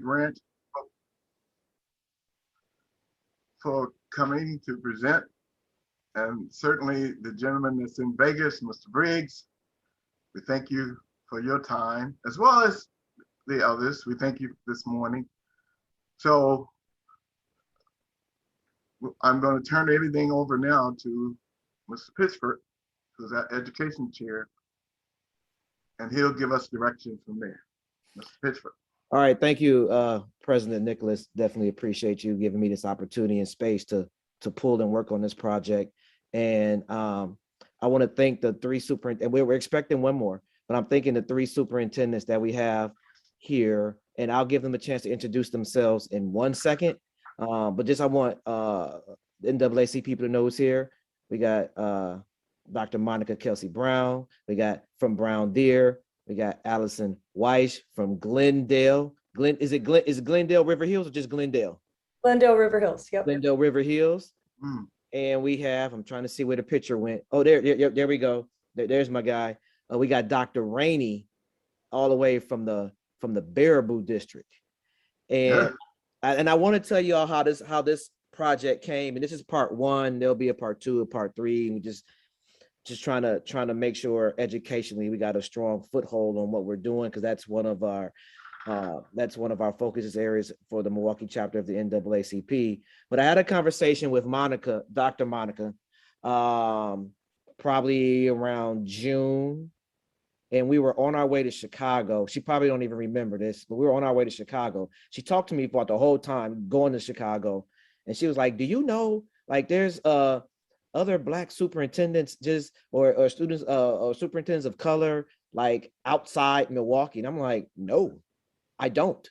Grant for coming to present, and certainly the gentleman that's in Vegas, Mr. Briggs. We thank you for your time, as well as the others. We thank you this morning. So I'm going to turn everything over now to Mr. Pitchford, who's our education chair, and he'll give us direction from there. Mr. Pitchford. All right, thank you, President Nicholas. Definitely appreciate you giving me this opportunity and space to pull and work on this project. And I want to thank the three superintendents. We're expecting one more, but I'm thanking the three superintendents that we have here, and I'll give them a chance to introduce themselves in 1 second. But just I want NAACP people to know who's here. We got Dr. Monica Kelsey-Brown. We got from Brown Deer. We got Alyson Weiss from Glendale. Is it Glendale River Hills or just Glendale? Glendale River Hills. Yep. Glendale River Hills. And we have, I'm trying to see where the picture went. Oh, there we go. There's my guy. We got Dr. Rainey all the way from the Baraboo district. And I want to tell you all how this project came. And this is part one. There'll be a part two, a part three. And we just trying to make sure educationally we got a strong foothold on what we're doing, because that's one of our focus areas for the Milwaukee chapter of the NAACP. But I had a conversation with Monica, Dr. Monica, probably around June, and we were on our way to Chicago. She probably don't even remember this, but we were on our way to Chicago. She talked to me about the whole time going to Chicago, and she was like, "Do you know, like, there's other Black superintendents or students or superintendents of color like outside Milwaukee?" And I'm like, "No, I don't."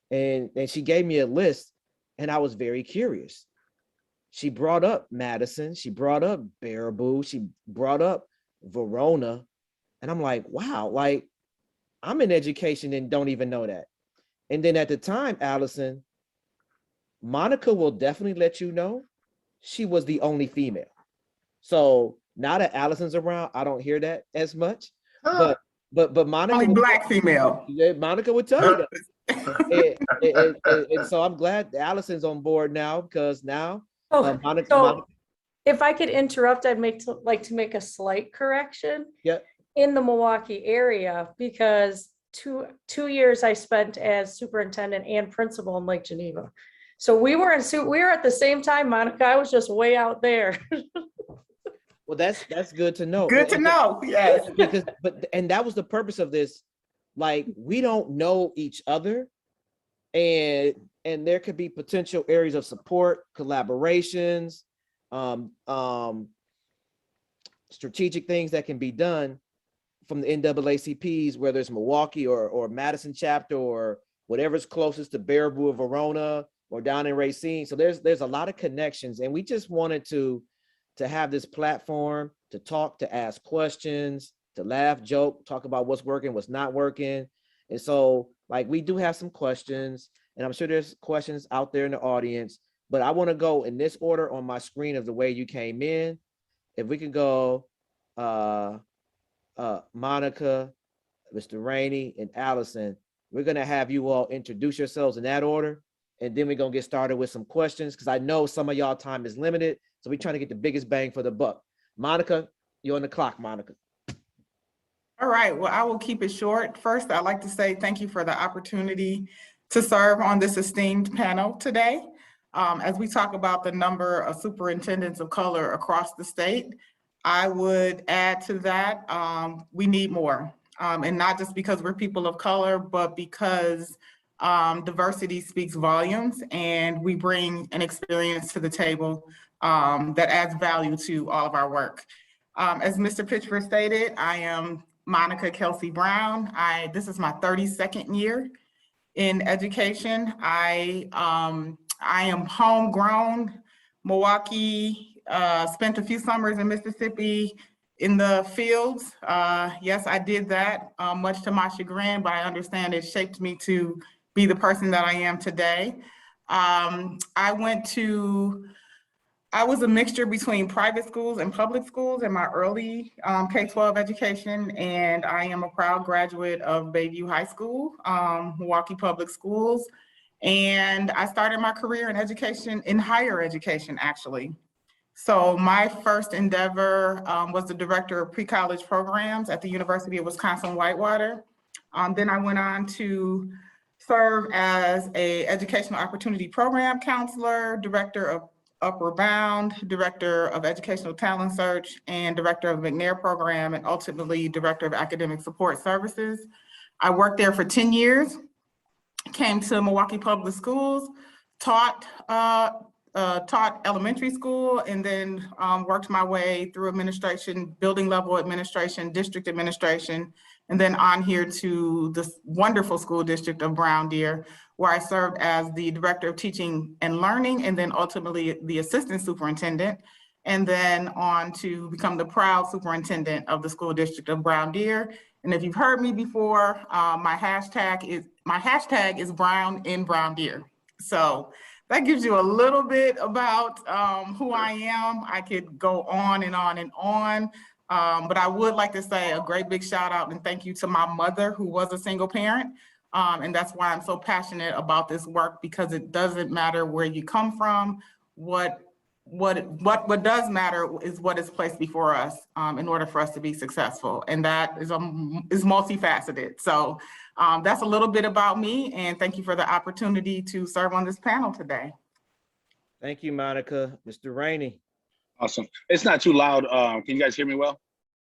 And she gave me a list, and I was very curious. She brought up Madison, she brought up Baraboo, she brought up Verona, and I'm like, wow, like, I'm in education and don't even know that. And then at the time, Alyson, Monica will definitely let you know she was the only female. So now that Alyson's around, I don't hear that as much. But Monica, only Black female. Monica would tell you that. and so I'm glad Alyson's on board now, because now Monica. If I could interrupt, I'd like to make a slight correction. Yeah. In the Milwaukee area, because two years I spent as superintendent and principal in Lake Geneva. So we were at the same time, Monica. I was just way out there. Well, that's good to know. Good to know. Yes. And that was the purpose of this. Like, we don't know each other, and there could be potential areas of support, collaborations, strategic things that can be done from the NAACPs, whether it's Milwaukee or Madison chapter or whatever's closest to Baraboo or Verona or down in Racine. So there's a lot of connections, and we just wanted to have this platform to talk, to ask questions, to laugh, joke, talk about what's working, what's not working. And so, like, we do have some questions, and I'm sure there's questions out there in the audience, but I want to go in this order on my screen of the way you came in. If we can go, Monica, Mr. Rainey, and Alyson, we're going to have you all introduce yourselves in that order, and then we're going to get started with some questions, because I know some of y'all time is limited, so we're trying to get the biggest bang for the buck. Monica, you're on the clock, Monica. All right, well, I will keep it short. First, I'd like to say thank you for the opportunity to serve on this esteemed panel today. As we talk about the number of superintendents of color across the state, I would add to that, we need more. And not just because we're people of color, but because diversity speaks volumes, and we bring an experience to the table that adds value to all of our work. As Mr. Pitchford stated, I am Monica Kelsey-Brown. This is my 32nd year in education. I am homegrown, Milwaukee, spent a few summers in Mississippi in the fields. Yes, I did that, much to my chagrin, but I understand it shaped me to be the person that I am today. I went to I was a mixture between private schools and public schools in my early K-12 education, and I am a proud graduate of Bayview High School, Milwaukee Public Schools. And I started my career in education, in higher education, actually. So my first endeavor was the director of pre-college programs at the University of Wisconsin-Whitewater. Then I went on to serve as an educational opportunity program counselor, director of Upward Bound, director of educational talent search, and director of McNair program, and ultimately director of academic support services. I worked there for 10 years, came to Milwaukee Public Schools, taught elementary school, and then worked my way through administration, building level administration, district administration, and then on here to this wonderful school district of Brown Deer, where I served as the director of teaching and learning, and then ultimately the assistant superintendent, and then on to become the proud superintendent of the school district of Brown Deer. And if you've heard me before, my hashtag is Brown in Brown Deer. So that gives you a little bit about who I am. I could go on and on and on, but I would like to say a great big shout out and thank you to my mother, who was a single parent. And that's why I'm so passionate about this work, because it doesn't matter where you come from. What does matter is what is placed before us in order for us to be successful. And that is multifaceted. So that's a little bit about me, and thank you for the opportunity to serve on this panel today. Thank you, Monica. Mr. Rainey. Awesome. It's not too loud. Can you guys hear me well?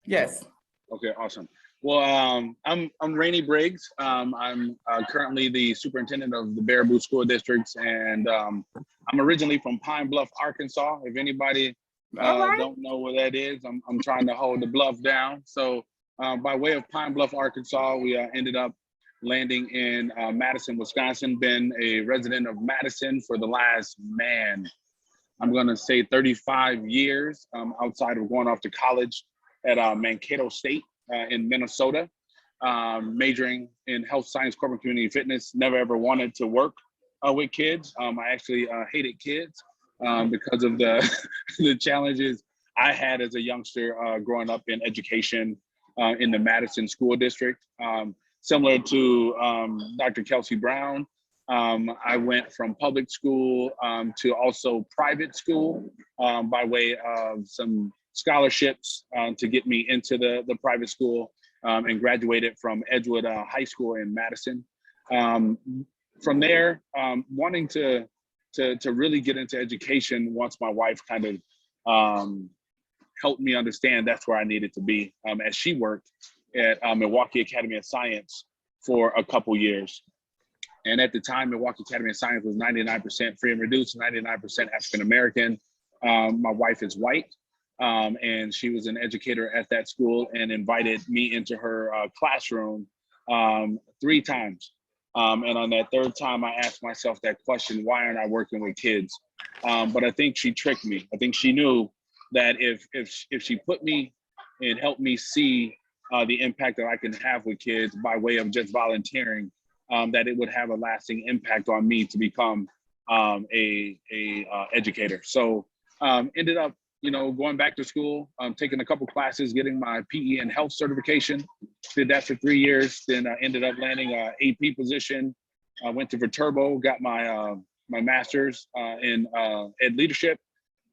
Yes. Okay, awesome. Well, I'm Rainey Briggs. I'm currently the superintendent of the Baraboo school districts, and I'm originally from Pine Bluff, Arkansas. If anybody don't know where that is, I'm trying to hold the bluff down. So by way of Pine Bluff, Arkansas, we ended up landing in Madison, Wisconsin. Been a resident of Madison for the last, I'm gonna say 35 years, outside of going off to college at Mankato State in Minnesota, majoring in health science, corporate community fitness. Never ever wanted to work with kids. I actually hated kids because of the the challenges I had as a youngster growing up in education in the Madison school district. Similar to Dr. Kelsey-Brown, I went from public school to also private school by way of some scholarships to get me into the private school, and graduated from Edgewood High School in Madison. From there, wanting to really get into education once my wife kind of helped me understand that's where I needed to be, as she worked at Milwaukee Academy of Science for a couple years. And at the time, Milwaukee Academy of Science was 99% free and reduced, 99% African-American. My wife is white, and she was an educator at that school and invited me into her classroom 3 times. And on that 3rd time, I asked myself that question, why aren't I working with kids? But I think she tricked me. I think she knew that if she put me and helped me see the impact that I can have with kids by way of just volunteering, that it would have a lasting impact on me to become a educator. So ended up, going back to school, taking a couple classes, getting my PE and health certification. Did that for 3 years. Then I ended up landing an AP position. I went to Viterbo, got my my master's in ed leadership,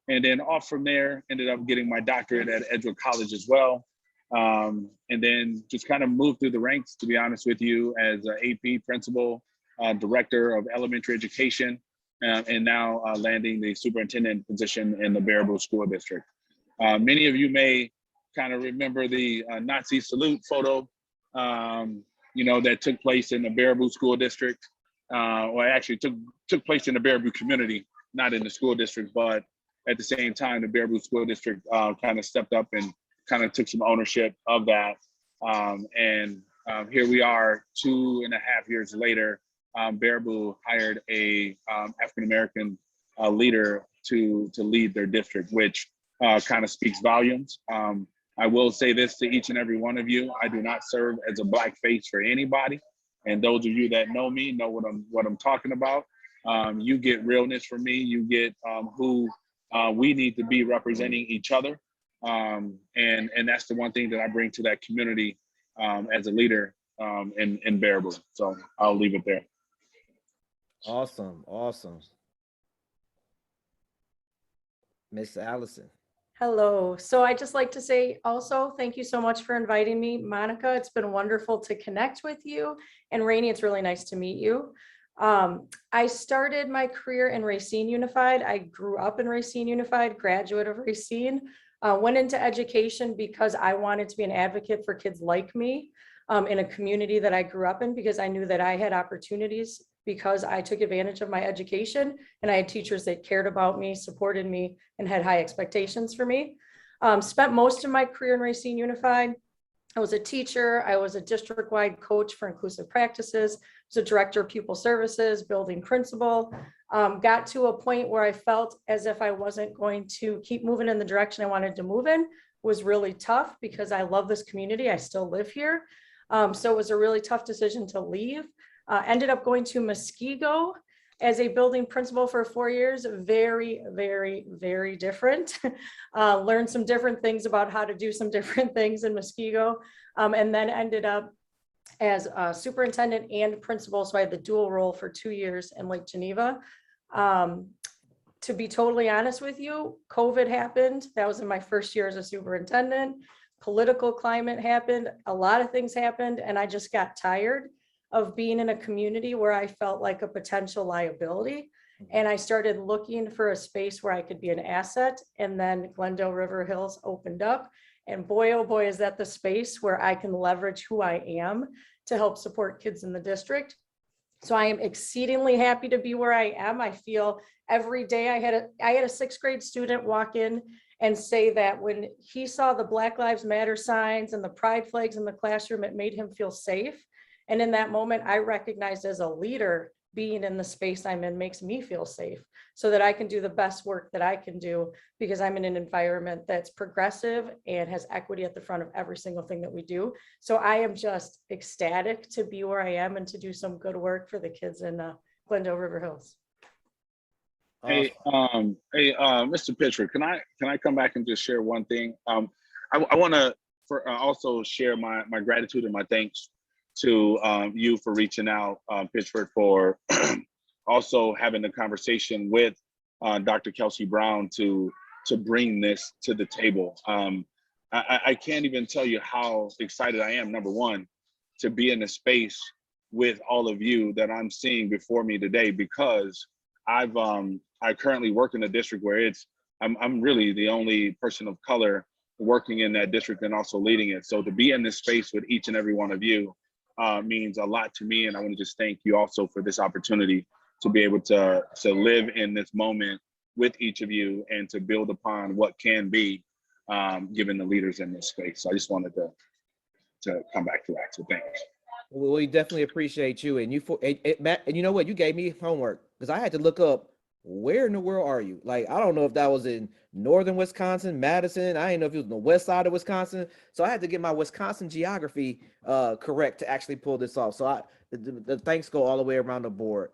and then off from there, ended up getting my doctorate at Edgewood College as well. And then just kind of moved through the ranks, to be honest with you, as an AP principal, director of elementary education, and now landing the superintendent position in the Baraboo School District. Many of you may kind of remember the Nazi salute photo, that took place in the Baraboo School District. Well, actually took place in the Baraboo community, not in the school district, but at the same time, the Baraboo School District kind of stepped up and kind of took some ownership of that. And here we are 2.5 years later. Baraboo hired a African-American leader to lead their district, which kind of speaks volumes. I will say this to each and every one of you: I do not serve as a black face for anybody. And those of you that know me know what I'm talking about. You get realness from me. You get who we need to be representing each other. And that's the one thing that I bring to that community as a leader in Baraboo. So I'll leave it there. Awesome, awesome. Miss Alyson. Hello. So I just like to say also, thank you so much for inviting me, Monica. It's been wonderful to connect with you. And Rainey, it's really nice to meet you. I started my career in Racine Unified. I grew up in Racine Unified, graduate of Racine, went into education because I wanted to be an advocate for kids like me in a community that I grew up in, because I knew that I had opportunities because I took advantage of my education and I had teachers that cared about me, supported me, and had high expectations for me. Spent most of my career in Racine Unified. I was a teacher. I was a district-wide coach for inclusive practices. I was a director of pupil services, building principal. Got to a point where I felt as if I wasn't going to keep moving in the direction I wanted to move in. It was really tough because I love this community. I still live here. So it was a really tough decision to leave. Ended up going to Muskego as a building principal for 4 years. Very, very, very different. Learned some different things about how to do some different things in Muskego, and then ended up as a superintendent and principal. So I had the dual role for 2 years in Lake Geneva. To be totally honest with you, COVID happened. That was in my first year as a superintendent. Political climate happened. A lot of things happened, and I just got tired of being in a community where I felt like a potential liability. And I started looking for a space where I could be an asset. And then Glendale River Hills opened up. And boy, oh boy, is that the space where I can leverage who I am to help support kids in the district. So I am exceedingly happy to be where I am. I feel every day. I had a 6th grade student walk in and say that when he saw the Black Lives Matter signs and the pride flags in the classroom, it made him feel safe. And in that moment, I recognized as a leader, being in the space I'm in makes me feel safe so that I can do the best work that I can do, because I'm in an environment that's progressive and has equity at the front of every single thing that we do. So I am just ecstatic to be where I am and to do some good work for the kids in Glendale River Hills. Hey, Mr. Pitcher, can I come back and just share one thing? I want to also share my gratitude and my thanks to you for reaching out, Pitchford, for also having a conversation with Dr. Kelsey-Brown to bring this to the table. I can't even tell you how excited I am, number one, to be in a space with all of you that I'm seeing before me today, because I currently work in a district where I'm really the only person of color working in that district and also leading it. So to be in this space with each and every one of you means a lot to me. And I want to just thank you also for this opportunity to be able to live in this moment with each of you and to build upon what can be given the leaders in this space. So I just wanted to come back to that. So thanks. Well, we definitely appreciate you. And Matt, and you know what? You gave me homework because I had to look up, where in the world are you? Like, I don't know if that was in northern Wisconsin, Madison. I didn't know if it was on the west side of Wisconsin. So I had to get my Wisconsin geography correct to actually pull this off. So the thanks go all the way around the board.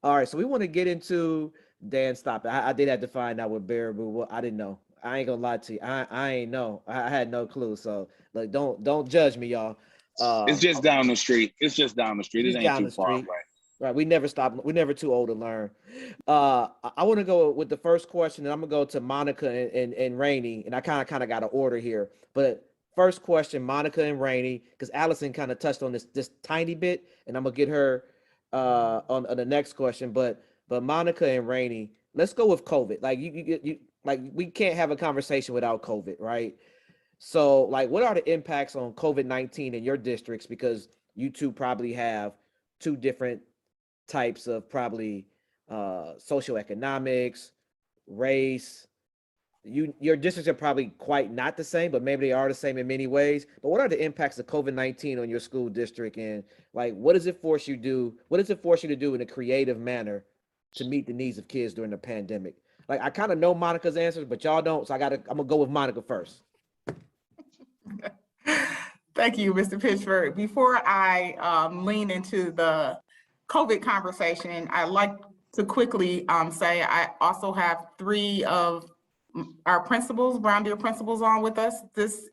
All right, so we want to get into Dan. Stop it. I did have to find out what Baraboo. Well, I didn't know. I ain't gonna lie to you. I ain't know. I had no clue. So like, don't judge me, y'all. It's just down the street. It's just down the street. It ain't too far away. Right, we never stop. We're never too old to learn. I want to go with the first question, and I'm gonna go to Monica and Rainey, and I kind of got an order here. But first question, Monica and Rainey, because Alyson kind of touched on this tiny bit, and I'm gonna get her on the next question. But Monica and Rainey, let's go with COVID. Like you like, we can't have a conversation without COVID, right? So like, what are the impacts on COVID-19 in your districts? Because you two probably have two different types of probably socioeconomics, race. Your districts are probably quite not the same, but maybe they are the same in many ways. But what are the impacts of COVID-19 on your school district? And like, what does it force you to do? What does it force you to do in a creative manner to meet the needs of kids during the pandemic? Like, I kind of know Monica's answers, but y'all don't. So I'm gonna go with Monica first. Thank you, Mr. Pitchford. Before I lean into the COVID conversation, I'd like to quickly say I also have 3 of our principals, Brown Deer principals, on with us this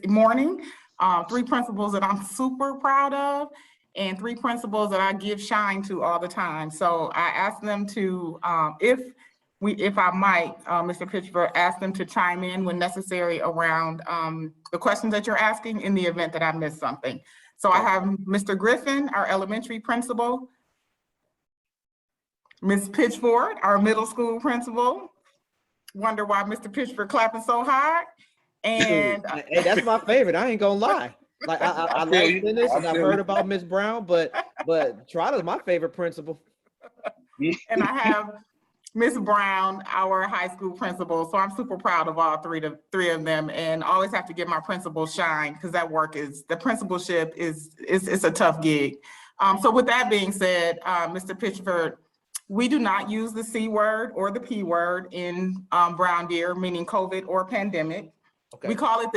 morning. 3 principals that I'm super proud of, and 3 principals that I give shine to all the time. So I asked them to, if I might, Mr. Pitchford, ask them to chime in when necessary around the questions that you're asking in the event that I missed something. So I have Mr. Griffin, our elementary principal, Ms. Pitchford, our middle school principal. Wonder why Mr. Pitchford clapping so hard. And Hey, that's my favorite. I ain't gonna lie. Like I feel like you. Dennis, I and I've feel heard you. about Miss Brown, but Trotta's my favorite principal. and I have Ms. Brown, our high school principal. So I'm super proud of all three of them, and always have to give my principal shine, because that work is, the principalship is it's a tough gig. So with that being said, Mr. Pitchford, we do not use the C word or the P word in Brown Deer, meaning COVID or pandemic. Okay. We call it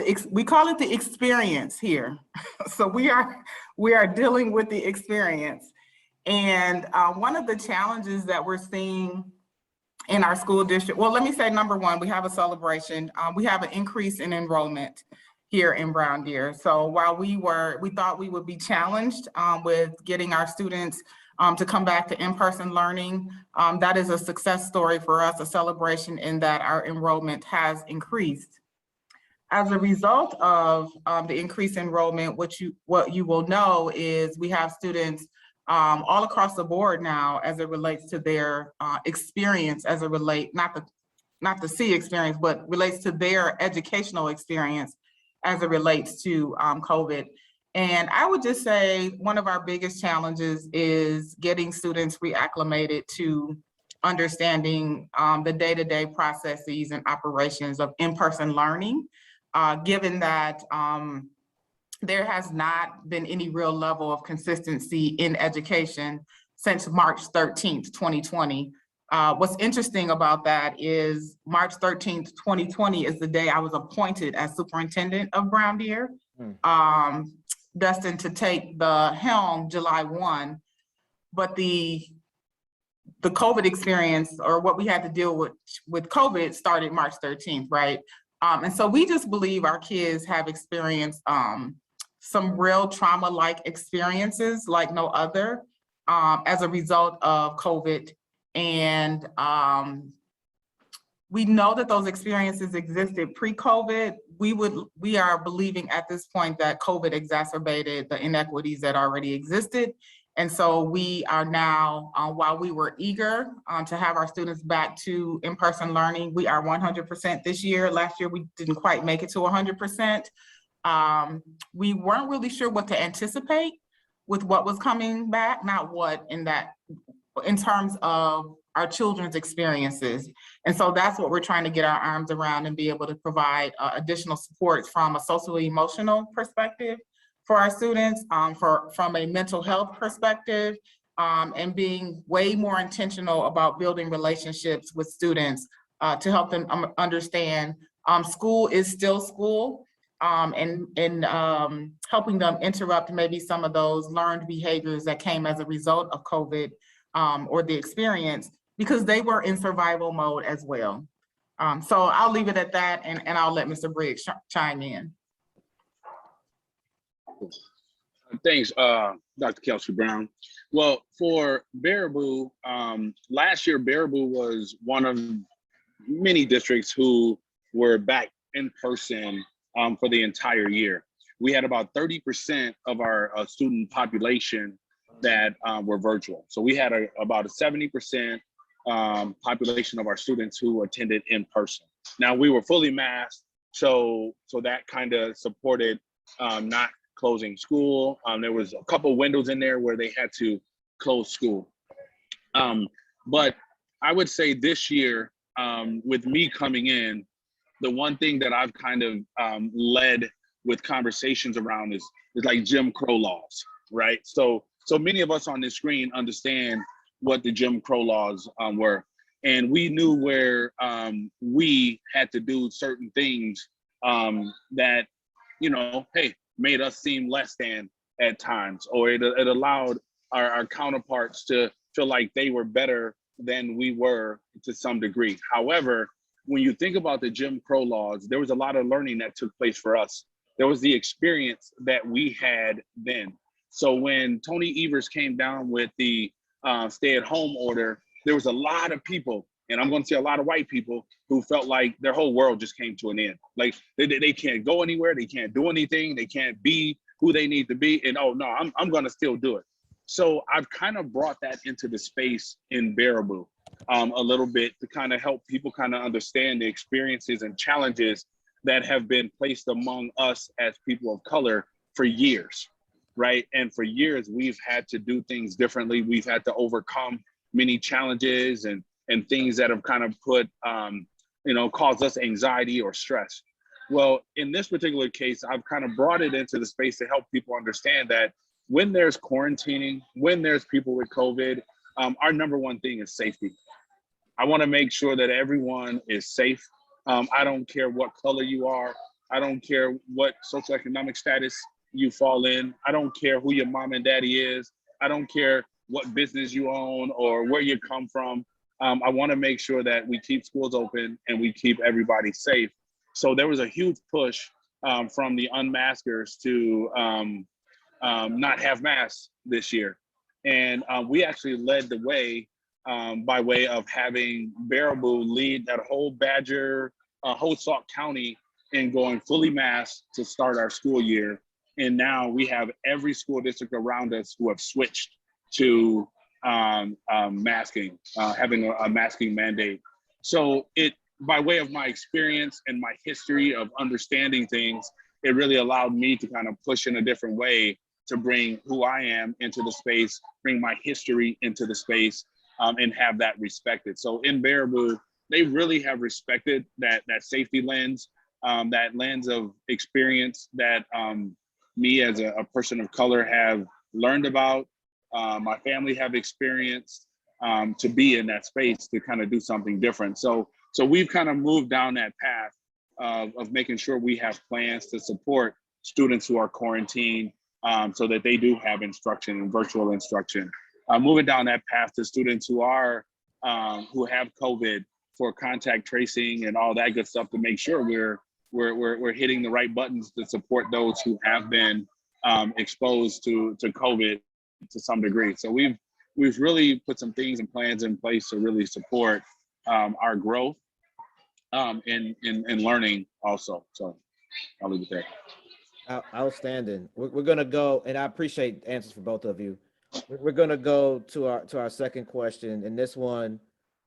the experience here. So we are dealing with the experience. And one of the challenges that we're seeing in our school district, well, let me say, number one, we have a celebration. We have an increase in enrollment here in Brown Deer. So while we thought we would be challenged with getting our students to come back to in-person learning, that is a success story for us, a celebration in that our enrollment has increased. As a result of the increased enrollment, what you will know is we have students all across the board now as it relates to their experience, as it relates, not the C experience, but relates to their educational experience as it relates to COVID. And I would just say one of our biggest challenges is getting students reacclimated to understanding the day-to-day processes and operations of in-person learning, given that there has not been any real level of consistency in education since March 13th, 2020. What's interesting about that is March 13th, 2020 is the day I was appointed as superintendent of Brown Deer, destined to take the helm July 1. But the COVID experience, or what we had to deal with COVID, started March 13th, right? And so we just believe our kids have experienced some real trauma-like experiences like no other as a result of COVID. And we know that those experiences existed pre-COVID. We are believing at this point that COVID exacerbated the inequities that already existed. And so we are now, while we were eager to have our students back to in-person learning, we are 100% this year. Last year, we didn't quite make it to 100%. We weren't really sure what to anticipate with what was coming back, not what in terms of our children's experiences. And so that's what we're trying to get our arms around and be able to provide additional supports from a socially emotional perspective for our students, from a mental health perspective, and being way more intentional about building relationships with students to help them understand school is still school, and helping them interrupt maybe some of those learned behaviors that came as a result of COVID or the experience, because they were in survival mode as well. So I'll leave it at that, and I'll let Mr. Briggs chime in. Thanks, Dr. Kelsey-Brown. Well, for Baraboo, last year, Baraboo was one of many districts who were back in person for the entire year. We had about 30% of our student population that were virtual. So we had about a 70% population of our students who attended in person. Now, we were fully masked, so that kind of supported not closing school. There was a couple windows in there where they had to close school. But I would say this year, with me coming in, the one thing that I've kind of led with conversations around is like Jim Crow laws, right? So many of us on this screen understand what the Jim Crow laws were. And we knew where we had to do certain things that, hey, made us seem less than at times, or it allowed our counterparts to feel like they were better than we were to some degree. However, when you think about the Jim Crow laws, there was a lot of learning that took place for us. There was the experience that we had then. So when Tony Evers came down with the stay-at-home order, there was a lot of people, and I'm going to say a lot of white people, who felt like their whole world just came to an end. Like they can't go anywhere, they can't do anything, they can't be who they need to be, and oh no, I'm going to still do it. So I've kind of brought that into the space in Baraboo a little bit to kind of help people kind of understand the experiences and challenges that have been placed among us as people of color for years, right? And for years, we've had to do things differently. We've had to overcome many challenges and things that have kind of put, caused us anxiety or stress. Well, in this particular case, I've kind of brought it into the space to help people understand that when there's quarantining, when there's people with COVID, our number one thing is safety. I want to make sure that everyone is safe. I don't care what color you are. I don't care what socioeconomic status you fall in. I don't care who your mom and daddy is. I don't care what business you own or where you come from. I want to make sure that we keep schools open and we keep everybody safe. So there was a huge push from the unmaskers to not have masks this year. And we actually led the way by way of having Baraboo lead that whole whole Sauk County in going fully masked to start our school year. And now we have every school district around us who have switched to masking, having a masking mandate. So by way of my experience and my history of understanding things, it really allowed me to kind of push in a different way to bring who I am into the space, bring my history into the space, and have that respected. So in Baraboo, they really have respected that safety lens, that lens of experience that me as a person of color have learned about, my family have experienced, to be in that space to kind of do something different. So we've kind of moved down that path of making sure we have plans to support students who are quarantined, so that they do have instruction and virtual instruction. Moving down that path to students who have COVID for contact tracing and all that good stuff to make sure we're hitting the right buttons to support those who have been exposed to COVID to some degree. So we've really put some things and plans in place to really support our growth in learning also. So I'll leave it there. Outstanding. We're gonna go, and I appreciate answers for both of you. We're gonna go to our second question, and this one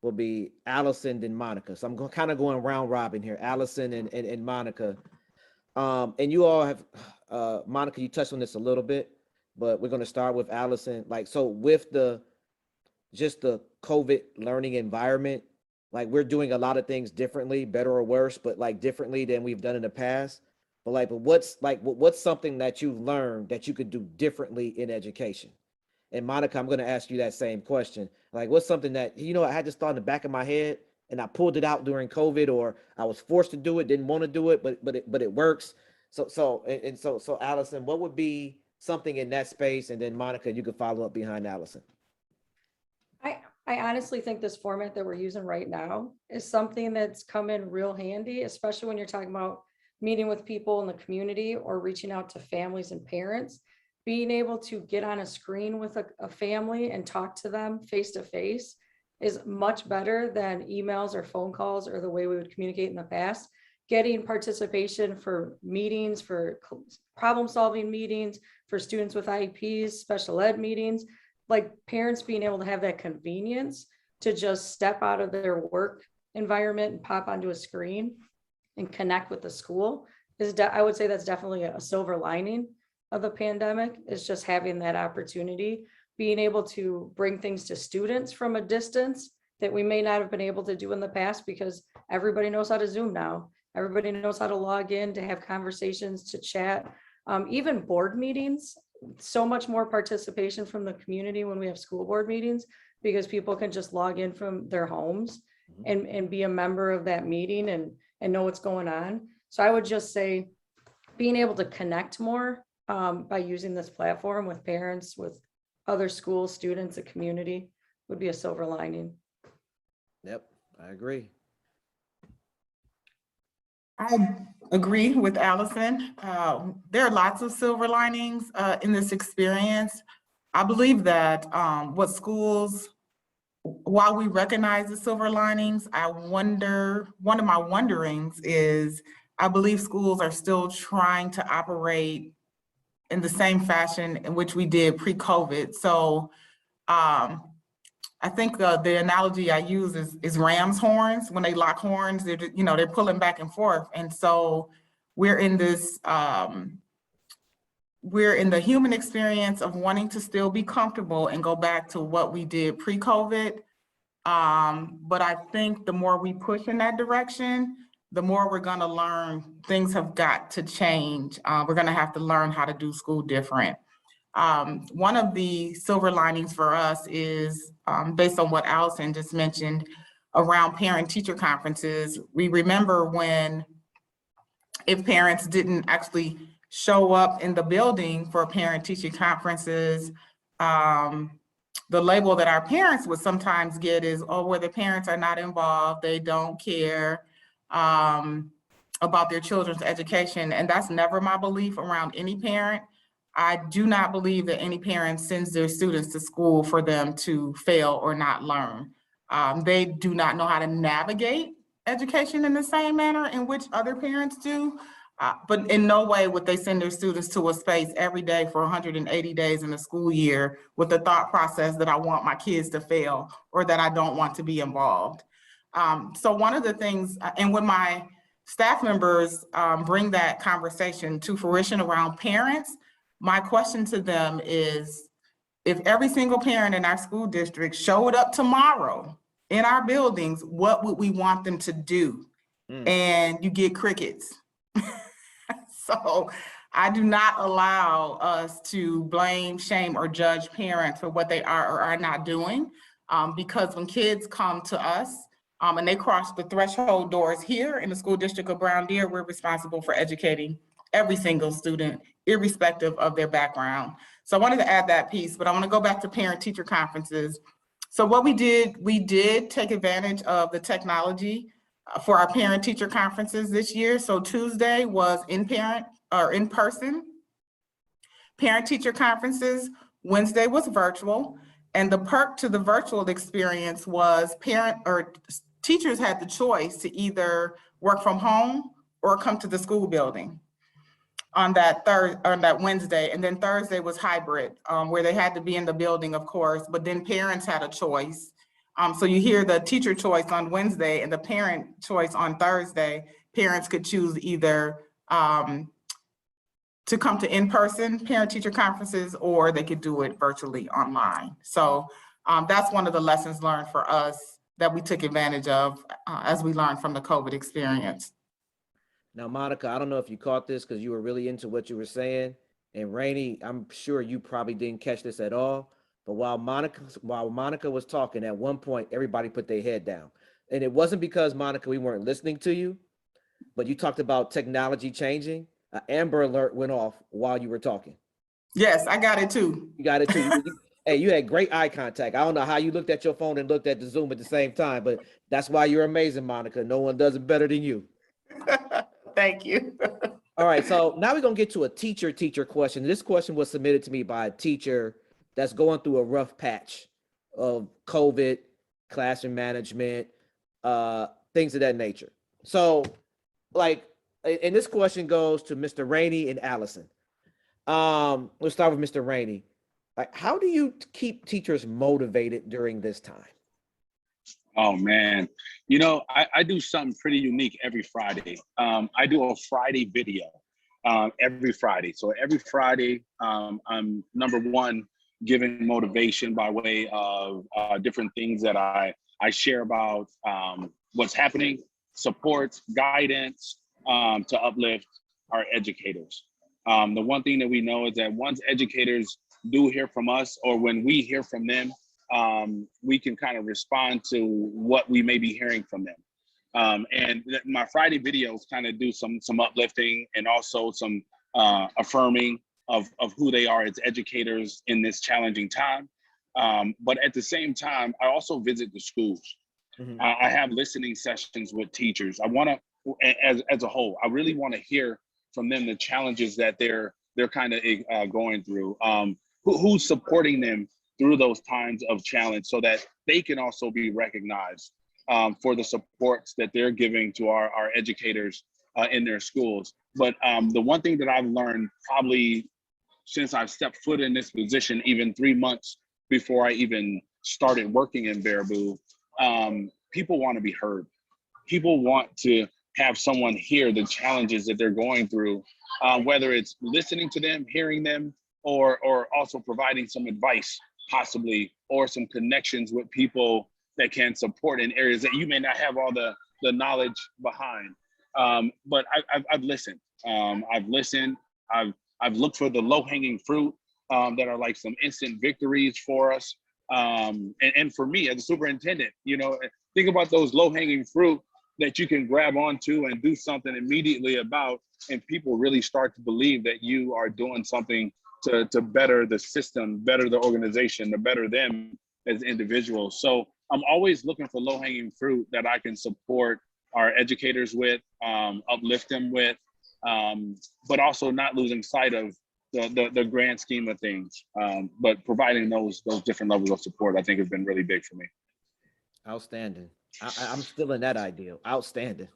will be Alyson and Monica. So I'm kind of going round robin here. Alyson and Monica. And you all have, Monica, you touched on this a little bit, but we're gonna start with Alyson. Like, so with just the COVID learning environment, like we're doing a lot of things differently, better or worse, but like differently than we've done in the past. But what's something that you've learned that you could do differently in education? And Monica, I'm going to ask you that same question. Like, what's something that, I had this thought in the back of my head and I pulled it out during COVID, or I was forced to do it, didn't want to do it, but it works. So Alyson, what would be something in that space? And then Monica, you could follow up behind Alyson. I honestly think this format that we're using right now is something that's come in real handy, especially when you're talking about meeting with people in the community or reaching out to families and parents. Being able to get on a screen with a family and talk to them face to face is much better than emails or phone calls or the way we would communicate in the past. Getting participation for meetings, for problem solving meetings, for students with IEPs, special ed meetings, like parents being able to have that convenience to just step out of their work environment and pop onto a screen and connect with the school I would say that's definitely a silver lining of the pandemic, is just having that opportunity, being able to bring things to students from a distance that we may not have been able to do in the past, because everybody knows how to Zoom now. Everybody knows how to log in, to have conversations, to chat, even board meetings. So much more participation from the community when we have school board meetings, because people can just log in from their homes and be a member of that meeting and know what's going on. So I would just say being able to connect more by using this platform with parents, with other schools, students, the community would be a silver lining. Yep, I agree. I agree with Alyson. There are lots of silver linings in this experience. I believe that what schools, while we recognize the silver linings, I wonder, one of my wonderings is, I believe schools are still trying to operate in the same fashion in which we did pre-COVID. So I think the analogy I use is ram's horns. When they lock horns, they're just, they're pulling back and forth. And so we're in this, we're in the human experience of wanting to still be comfortable and go back to what we did pre-COVID. But I think the more we push in that direction, the more we're gonna learn things have got to change. We're gonna have to learn how to do school different. One of the silver linings for us is based on what Alyson just mentioned around parent-teacher conferences. We remember when, if parents didn't actually show up in the building for parent-teacher conferences, the label that our parents would sometimes get is, oh, well, the parents are not involved, they don't care about their children's education. And that's never my belief around any parent. I do not believe that any parent sends their students to school for them to fail or not learn. They do not know how to navigate education in the same manner in which other parents do. But in no way would they send their students to a space every day for 180 days in a school year with the thought process that I want my kids to fail or that I don't want to be involved. So one of the things, and when my staff members bring that conversation to fruition around parents, my question to them is, if every single parent in our school district showed up tomorrow in our buildings, what would we want them to do? And you get crickets. So I do not allow us to blame, shame, or judge parents for what they are or are not doing. Because when kids come to us and they cross the threshold doors here in the school district of Brown Deer, we're responsible for educating every single student, irrespective of their background. So I wanted to add that piece, but I want to go back to parent-teacher conferences. So what we did take advantage of the technology for our parent-teacher conferences this year. So Tuesday was in-person parent-teacher conferences. Wednesday was virtual. And the perk to the virtual experience was teachers had the choice to either work from home or come to the school building on that Wednesday. And then Thursday was hybrid, where they had to be in the building, of course, but then parents had a choice. So you hear the teacher choice on Wednesday and the parent choice on Thursday. Parents could choose either to come to in-person parent-teacher conferences, or they could do it virtually online. So that's one of the lessons learned for us that we took advantage of as we learned from the COVID experience. Now, Monica, I don't know if you caught this because you were really into what you were saying. And Rainey, I'm sure you probably didn't catch this at all. But while Monica was talking, at one point, everybody put their head down. And it wasn't because, Monica, we weren't listening to you, but you talked about technology changing. An Amber Alert went off while you were talking. Yes, I got it too. You got it too. Hey, you had great eye contact. I don't know how you looked at your phone and looked at the Zoom at the same time, but that's why you're amazing, Monica. No one does it better than you. Thank you. All right, so now we're gonna get to a teacher question. This question was submitted to me by a teacher that's going through a rough patch of COVID, classroom management, things of that nature. So, and this question goes to Mr. Rainey and Alyson. Let's start with Mr. Rainey. How do you keep teachers motivated during this time? Oh man, I do something pretty unique every Friday. I do a Friday video every Friday. So every Friday, I'm number one, giving motivation by way of different things that I share about what's happening, support, guidance to uplift our educators. The one thing that we know is that once educators do hear from us, or when we hear from them, we can kind of respond to what we may be hearing from them. And my Friday videos kind of do some uplifting and also some affirming of who they are as educators in this challenging time. But at the same time, I also visit the schools. I have listening sessions with teachers. I want to, as a whole, I really want to hear from them the challenges that they're kind of going through. Who's supporting them through those times of challenge, so that they can also be recognized for the supports that they're giving to our educators in their schools. But the one thing that I've learned probably since I've stepped foot in this position, even 3 months before I even started working in Baraboo, people want to be heard. People want to have someone hear the challenges that they're going through, whether it's listening to them, hearing them, or also providing some advice possibly, or some connections with people that can support in areas that you may not have all the knowledge behind. But I've listened. I've looked for the low-hanging fruit that are like some instant victories for us. And for me as a superintendent, you know, think about those low-hanging fruit that you can grab onto and do something immediately about, and people really start to believe that you are doing something to better the system, better the organization, to better them as individuals. So I'm always looking for low-hanging fruit that I can support our educators with, uplift them with, but also not losing sight of the grand scheme of things. But providing those different levels of support, I think, has been really big for me. Outstanding. I'm still in that ideal. Outstanding.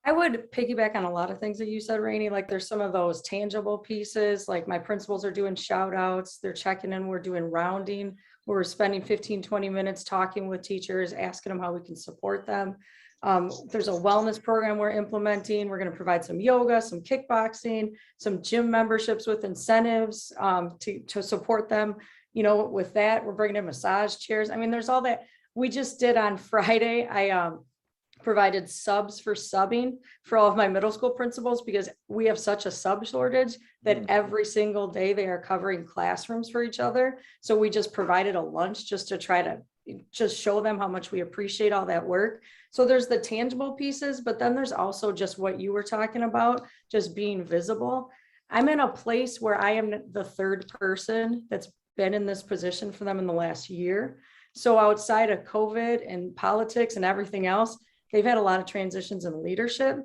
I would piggyback on a lot of things that you said, Rainey. Like there's some of those tangible pieces, like my principals are doing shout outs, they're checking in, we're doing rounding, we're spending 15-20 minutes talking with teachers, asking them how we can support them. There's a wellness program we're implementing. We're going to provide some yoga, some kickboxing, some gym memberships with incentives to support them. You know, with that, we're bringing in massage chairs. I mean, there's all that. We just did on Friday. I provided subs for subbing for all of my middle school principals, because we have such a sub shortage that every single day they are covering classrooms for each other. So we just provided a lunch just to try to just show them how much we appreciate all that work. So there's the tangible pieces, but then there's also just what you were talking about, just being visible. I'm in a place where I am the third person that's been in this position for them in the last year. So outside of COVID and politics and everything else, they've had a lot of transitions in leadership.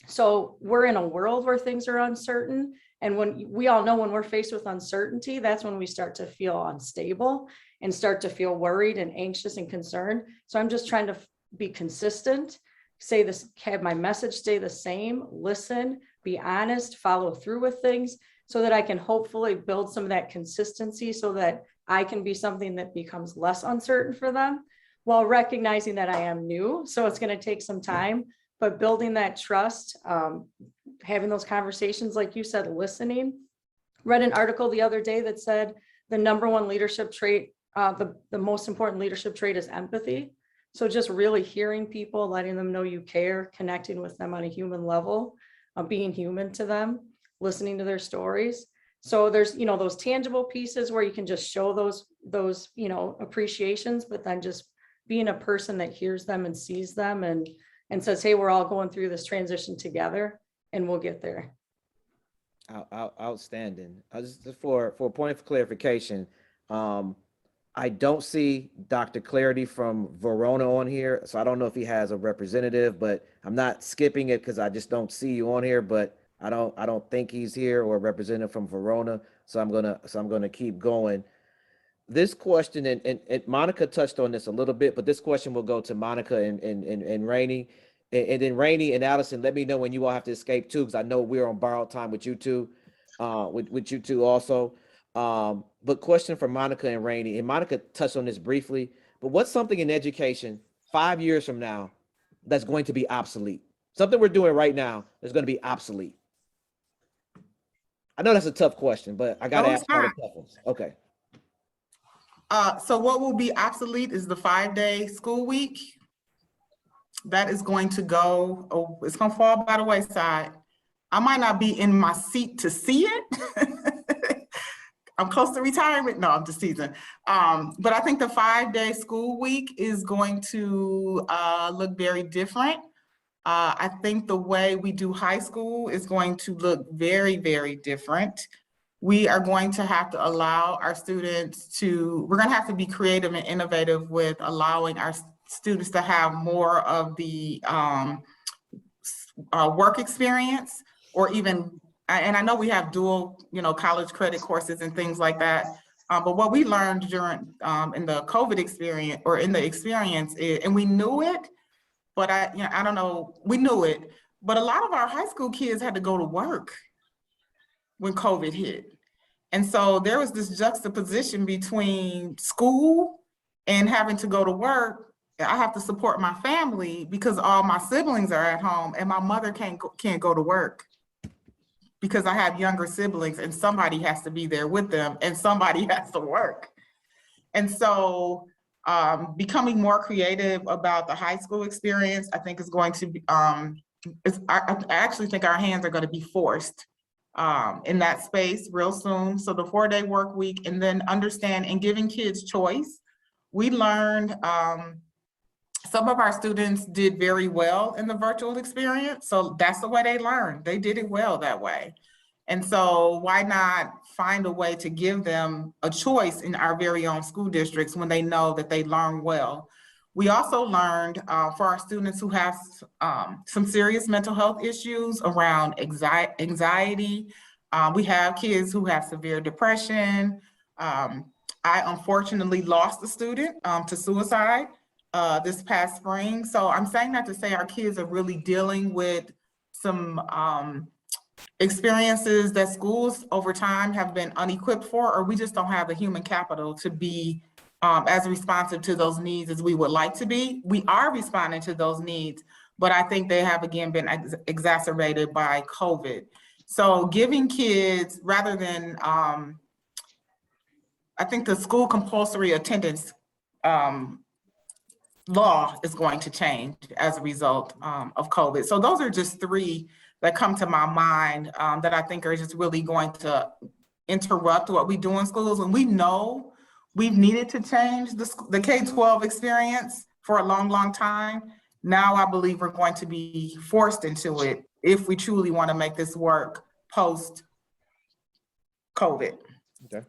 So we're in a world where things are uncertain. And when we all know when we're faced with uncertainty, that's when we start to feel unstable and start to feel worried and anxious and concerned. So I'm just trying to be consistent, say this, have my message stay the same, listen, be honest, follow through with things, so that I can hopefully build some of that consistency so that I can be something that becomes less uncertain for them, while recognizing that I am new. So it's going to take some time, but building that trust, having those conversations, like you said, listening. Read an article the other day that said the #1 leadership trait, the most important leadership trait is empathy. So just really hearing people, letting them know you care, connecting with them on a human level, being human to them, listening to their stories. So there's, you know, those tangible pieces where you can just show those, you know, appreciations, but then just being a person that hears them and sees them and says, hey, we're all going through this transition together and we'll get there. Outstanding. Just for a point of clarification, I don't see Dr. Clarity from Verona on here, so I don't know if he has a representative, but I'm not skipping it because I just don't see you on here, but I don't think he's here, or a representative from Verona. So I'm gonna keep going. This question, and Monica touched on this a little bit, but this question will go to Monica and Rainey. And then Rainey and Alyson, let me know when you all have to escape too, because I know we're on borrowed time with you two, with you two also. But question for Monica and Rainey, and Monica touched on this briefly, but what's something in education 5 years from now that's going to be obsolete? Something we're doing right now that's going to be obsolete. I know that's a tough question, but I got to ask all the tough ones. Okay. So what will be obsolete is the 5-day school week. That is going to go, it's going to fall by the wayside. I might not be in my seat to see it. I'm close to retirement. No, I'm just teasing. But I think the 5-day school week is going to look very different. I think the way we do high school is going to look very, very different. we are going to have to allow our students to, we're going to have to be creative and innovative with allowing our students to have more of the work experience, or even, and I know we have dual, college credit courses and things like that. But what we learned during in the COVID experience, or in the experience, is, and we knew it, but I don't know, we knew it, but a lot of our high school kids had to go to work when COVID hit. And so there was this juxtaposition between school and having to go to work. I have to support my family because all my siblings are at home, and my mother can't go to work because I have younger siblings, and somebody has to be there with them, and somebody has to work. And so becoming more creative about the high school experience, I think is going to be, I actually think our hands are going to be forced in that space real soon. So the 4-day work week, and then understand and giving kids choice. We learned some of our students did very well in the virtual experience. So that's the way they learned. They did it well that way. And so why not find a way to give them a choice in our very own school districts when they know that they learn well? We also learned for our students who have some serious mental health issues around anxiety. We have kids who have severe depression. I unfortunately lost a student to suicide this past spring. So I'm saying that to say our kids are really dealing with some experiences that schools over time have been unequipped for, or we just don't have the human capital to be as responsive to those needs as we would like to be. We are responding to those needs, but I think they have again been exacerbated by COVID. So giving kids, rather than, I think the school compulsory attendance law is going to change as a result of COVID. So those are just three that come to my mind that I think are just really going to interrupt what we do in schools. And we know we've needed to change the K-12 experience for a long, long time. Now I believe we're going to be forced into it if we truly want to make this work post-COVID. Okay.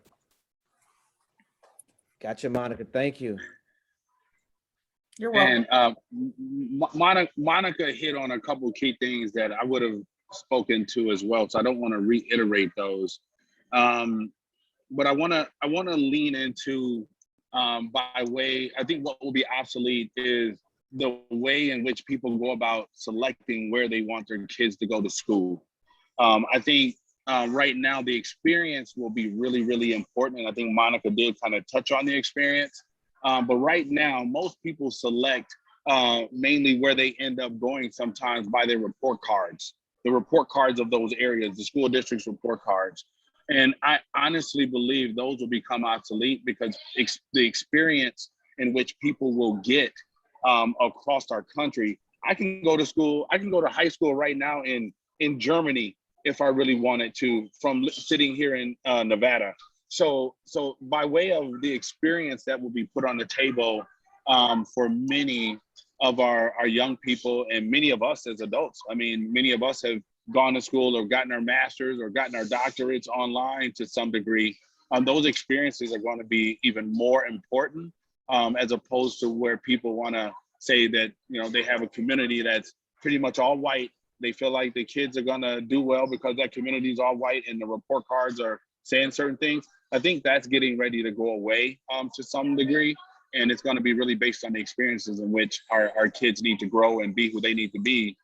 Gotcha, Monica. Thank you. You're welcome. And Monica hit on a couple of key things that I would have spoken to as well, so I don't want to reiterate those. But I want to lean into by way. I think what will be obsolete is the way in which people go about selecting where they want their kids to go to school. I think right now the experience will be really, really important, and I think Monica did kind of touch on the experience. But right now, most people select mainly where they end up going sometimes by their report cards, the report cards of those areas, the school district's report cards. And I honestly believe those will become obsolete because the experience in which people will get across our country. I can go to school, I can go to high school right now in Germany if I really wanted to, from sitting here in Nevada. So by way of the experience that will be put on the table for many of our young people and many of us as adults. I mean, many of us have gone to school or gotten our masters or gotten our doctorates online to some degree. Those experiences are going to be even more important as opposed to where people want to say that, they have a community that's pretty much all white. They feel like the kids are going to do well because that community is all white and the report cards are saying certain things. I think that's getting ready to go away to some degree. And it's going to be really based on the experiences in which our kids need to grow and be who they need to be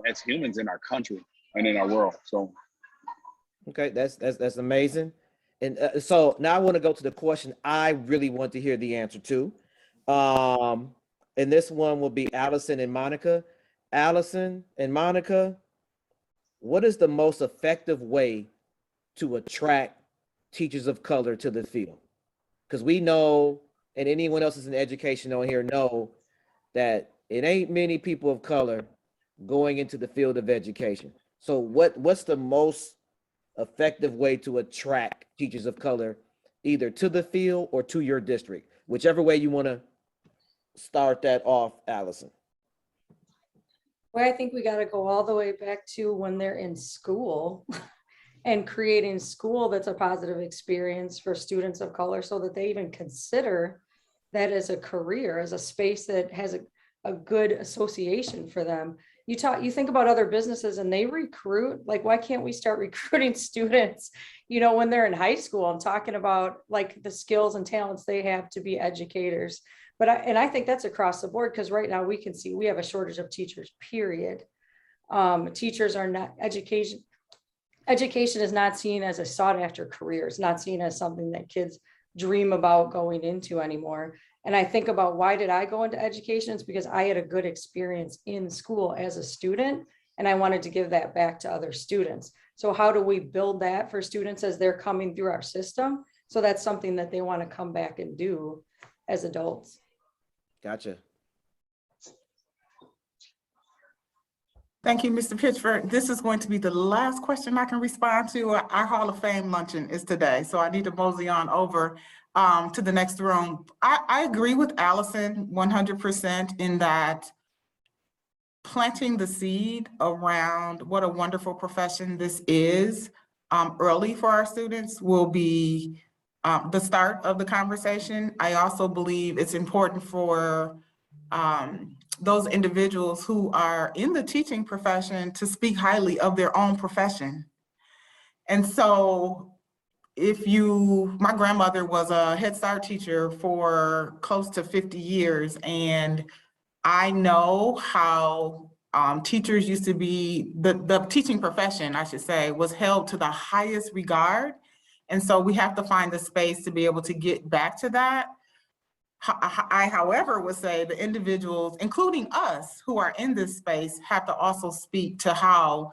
as humans in our country and in our world. So. Okay, that's amazing. And so now I want to go to the question I really want to hear the answer to. And this one will be Alyson and Monica. Alyson and Monica, what is the most effective way to attract teachers of color to the field? Because we know, and anyone else is in education on here know, that it ain't many people of color going into the field of education. So what's the most effective way to attract teachers of color either to the field or to your district? Whichever way you want to start that off, Alyson. Well, I think we got to go all the way back to when they're in school and creating school that's a positive experience for students of color so that they even consider that as a career, as a space that has a good association for them. You think about other businesses and they recruit, like, why can't we start recruiting students, when they're in high school and talking about like the skills and talents they have to be educators. But I think that's across the board, because right now we can see we have a shortage of teachers, period. Teachers are not education is not seen as a sought after career. It's not seen as something that kids dream about going into anymore. And I think about, why did I go into education? It's because I had a good experience in school as a student, and I wanted to give that back to other students. So how do we build that for students as they're coming through our system? So that's something that they want to come back and do as adults. Gotcha. Thank you, Mr. Pitchford. This is going to be the last question I can respond to. Our Hall of Fame luncheon is today, so I need to mosey on over to the next room. I agree with Alyson 100% in that planting the seed around what a wonderful profession this is early for our students will be the start of the conversation. I also believe it's important for those individuals who are in the teaching profession to speak highly of their own profession. And so my grandmother was a Head Start teacher for close to 50 years, and I know how teachers used to be, the teaching profession, I should say, was held to the highest regard. And so we have to find the space to be able to get back to that. I, however, would say the individuals, including us who are in this space, have to also speak to how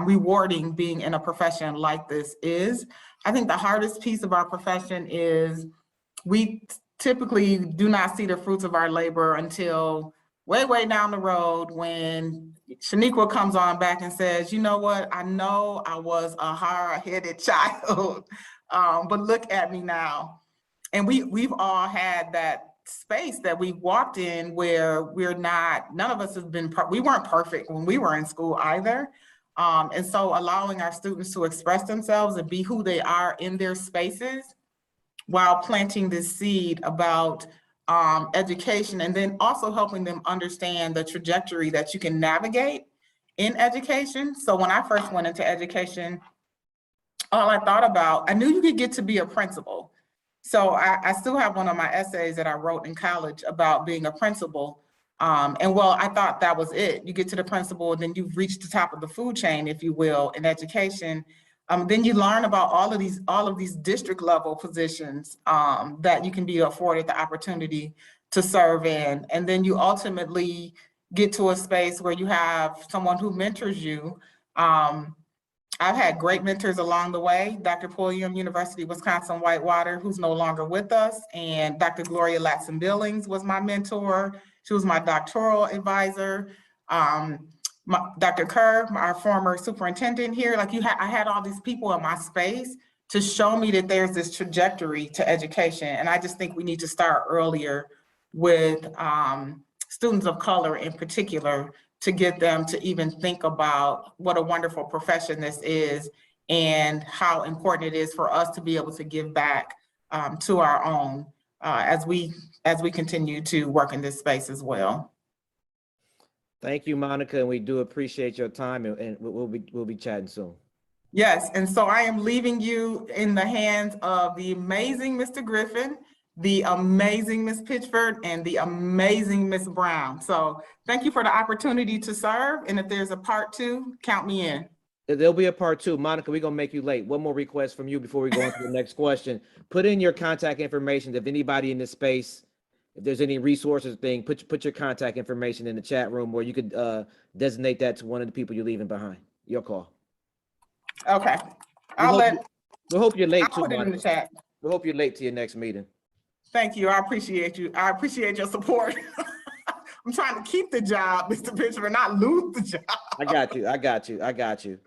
rewarding being in a profession like this is. I think the hardest piece of our profession is we typically do not see the fruits of our labor until way, way down the road, when Shaniqua comes on back and says, you know what, I know I was a hard-headed child, but look at me now. And we've all had that space that we walked in where none of us have been, we weren't perfect when we were in school either. And so allowing our students to express themselves and be who they are in their spaces while planting this seed about education, and then also helping them understand the trajectory that you can navigate in education. So when I first went into education, all I thought about, I knew you could get to be a principal. So I still have one of my essays that I wrote in college about being a principal. And well, I thought that was it. You get to the principal, and then you've reached the top of the food chain, if you will, in education. Then you learn about all of these district level positions that you can be afforded the opportunity to serve in. And then you ultimately get to a space where you have someone who mentors you. I've had great mentors along the way. Dr. Pulliam, University of Wisconsin Whitewater, who's no longer with us, and Dr. Gloria Latson-Billings was my mentor. She was my doctoral advisor. Dr. Kerr, our former superintendent here, I had all these people in my space to show me that there's this trajectory to education. And I just think we need to start earlier with students of color in particular, to get them to even think about what a wonderful profession this is and how important it is for us to be able to give back to our own as we continue to work in this space as well. Thank you, Monica, and we do appreciate your time, and we'll be chatting soon. Yes, and so I am leaving you in the hands of the amazing Mr. Griffin, the amazing Ms. Pitchford, and the amazing Ms. Brown. So thank you for the opportunity to serve. And if there's a part 2, count me in. There'll be a part 2. Monica, we're gonna make you late. One more request from you before we go on to the next question. Put in your contact information. If anybody in this space, if there's any resources thing, put your contact information in the chat room, or you could designate that to one of the people you're leaving behind. Your call. Okay. We hope you're late I'll too, put it in the chat. We hope you're late to your next meeting. Thank you. I appreciate you. I appreciate your support. I'm trying to keep the job, Mr. Pitchford, not lose the job. I got you.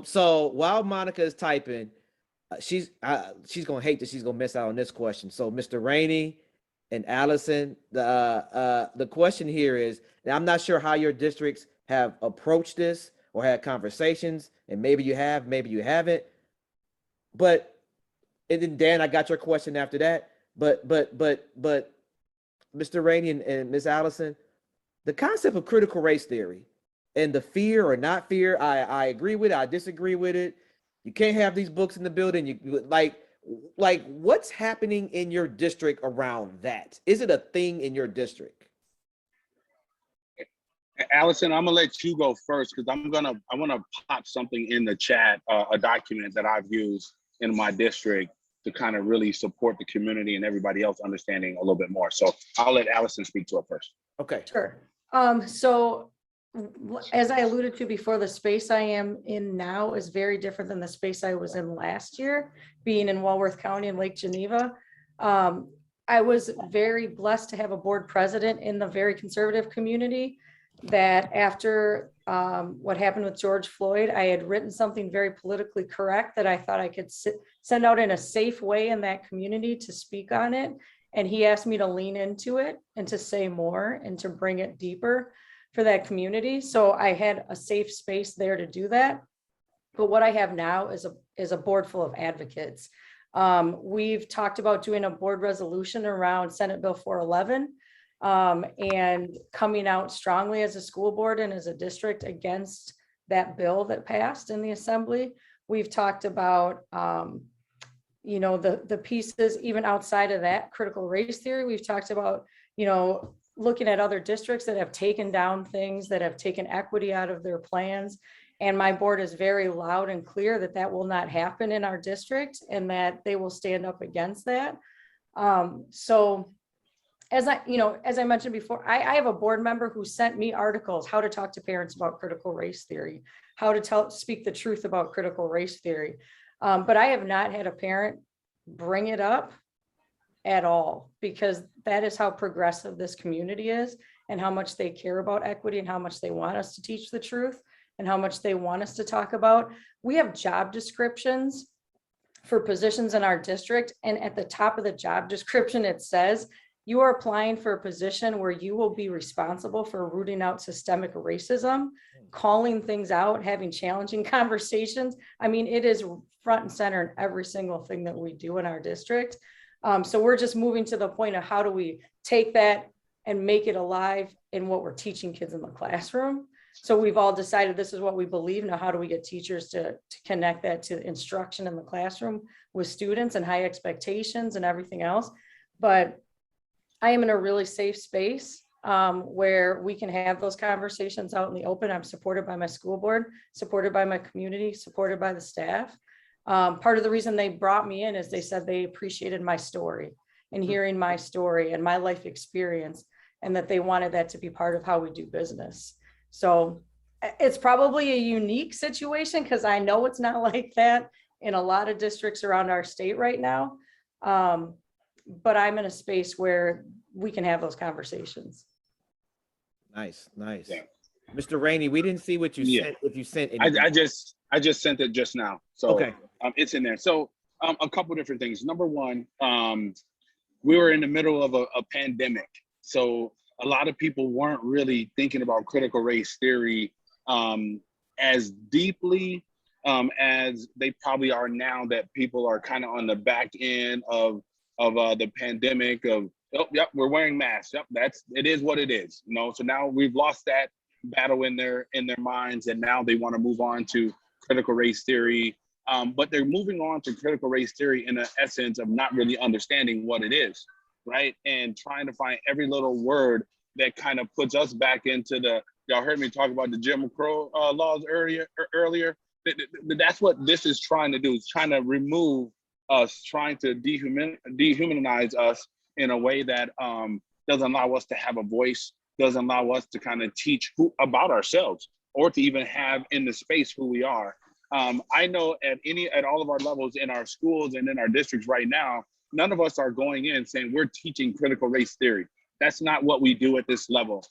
So while Monica is typing, she's gonna hate that she's gonna miss out on this question. So Mr. Rainey and Alyson, the question here is, and I'm not sure how your districts have approached this, or had conversations, and maybe you have, maybe you haven't. But, and then Dan, I got your question after that. But Mr. Rainey and Ms. Alyson, the concept of critical race theory and the fear or not fear, I agree with it, I disagree with it. You can't have these books in the building. You like what's happening in your district around that? Is it a thing in your district? Alyson, I'm gonna let you go first because I want to pop something in the chat, a document that I've used in my district to kind of really support the community and everybody else understanding a little bit more. So I'll let Alyson speak to it first. Okay. Sure. So as I alluded to before, the space I am in now is very different than the space I was in last year, being in Walworth County and Lake Geneva. I was very blessed to have a board president in the very conservative community that after what happened with George Floyd, I had written something very politically correct that I thought I could send out in a safe way in that community to speak on it. And he asked me to lean into it and to say more and to bring it deeper for that community. So I had a safe space there to do that. But what I have now is a board full of advocates. We've talked about doing a board resolution around Senate Bill 411 and coming out strongly as a school board and as a district against that bill that passed in the assembly. We've talked about the pieces even outside of that critical race theory. We've talked about, looking at other districts that have taken down things, that have taken equity out of their plans. And my board is very loud and clear that that will not happen in our district and that they will stand up against that. So as I mentioned before, I have a board member who sent me articles, how to talk to parents about critical race theory, how to speak the truth about critical race theory. But I have not had a parent bring it up at all, because that is how progressive this community is and how much they care about equity and how much they want us to teach the truth and how much they want us to talk about. We have job descriptions for positions in our district. And at the top of the job description, it says, you are applying for a position where you will be responsible for rooting out systemic racism, calling things out, having challenging conversations. I mean, it is front and center in every single thing that we do in our district. So we're just moving to the point of how do we take that and make it alive in what we're teaching kids in the classroom. So we've all decided this is what we believe. Now, how do we get teachers to connect that to instruction in the classroom with students and high expectations and everything else? But I am in a really safe space where we can have those conversations out in the open. I'm supported by my school board, supported by my community, supported by the staff. Part of the reason they brought me in is they said they appreciated my story and hearing my story and my life experience, and that they wanted that to be part of how we do business. So it's probably a unique situation because I know it's not like that in a lot of districts around our state right now. But I'm in a space where we can have those conversations. Nice. Yeah. Mr. Rainey, we didn't see what you sent. If you sent anything. I just sent it just now. So okay. It's in there. So a couple different things. Number one, we were in the middle of a pandemic. So a lot of people weren't really thinking about critical race theory as deeply as they probably are now, that people are kind of on the back end of the pandemic of, oh, yep, we're wearing masks. Yep, it is what it is. So now we've lost that battle in their minds, and now they want to move on to critical race theory. But they're moving on to critical race theory in the essence of not really understanding what it is, right? And trying to find every little word that kind of puts us back into y'all heard me talk about the Jim Crow laws earlier. That's what this is trying to do. It's trying to remove us, trying to dehumanize us in a way that doesn't allow us to have a voice, doesn't allow us to kind of teach about ourselves, or to even have in the space who we are. I know at all of our levels in our schools and in our districts right now, none of us are going in saying we're teaching critical race theory. That's not what we do at this level.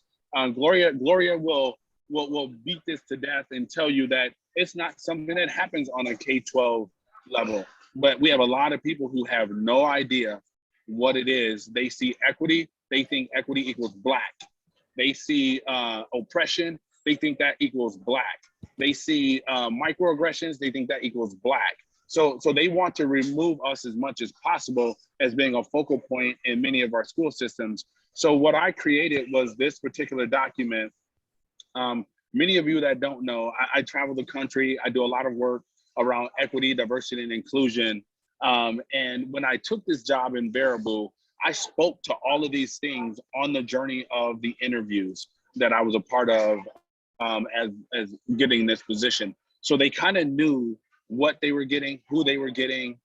Gloria will beat this to death and tell you that it's not something that happens on a K-12 level. But we have a lot of people who have no idea what it is. They see equity, they think equity equals Black. They see oppression, they think that equals Black. They see microaggressions, they think that equals Black. So they want to remove us as much as possible as being a focal point in many of our school systems. So what I created was this particular document. Many of you that don't know, I travel the country. I do a lot of work around equity, diversity, and inclusion. And when I took this job in Baraboo, I spoke to all of these things on the journey of the interviews that I was a part of as getting this position. So they kind of knew what they were getting, who they were getting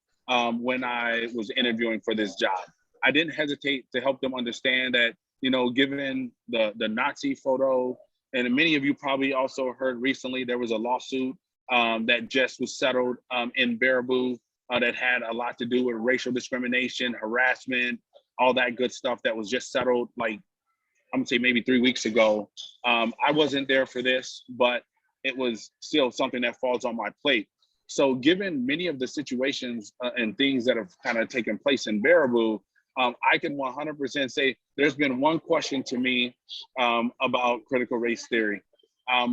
when I was interviewing for this job. I didn't hesitate to help them understand that, you know, given the Nazi photo, and many of you probably also heard recently, there was a lawsuit that just was settled in Baraboo that had a lot to do with racial discrimination, harassment, all that good stuff that was just settled, like, I'm gonna say maybe 3 weeks ago. I wasn't there for this, but it was still something that falls on my plate. So given many of the situations and things that have kind of taken place in Baraboo, I can 100% say there's been one question to me about critical race theory.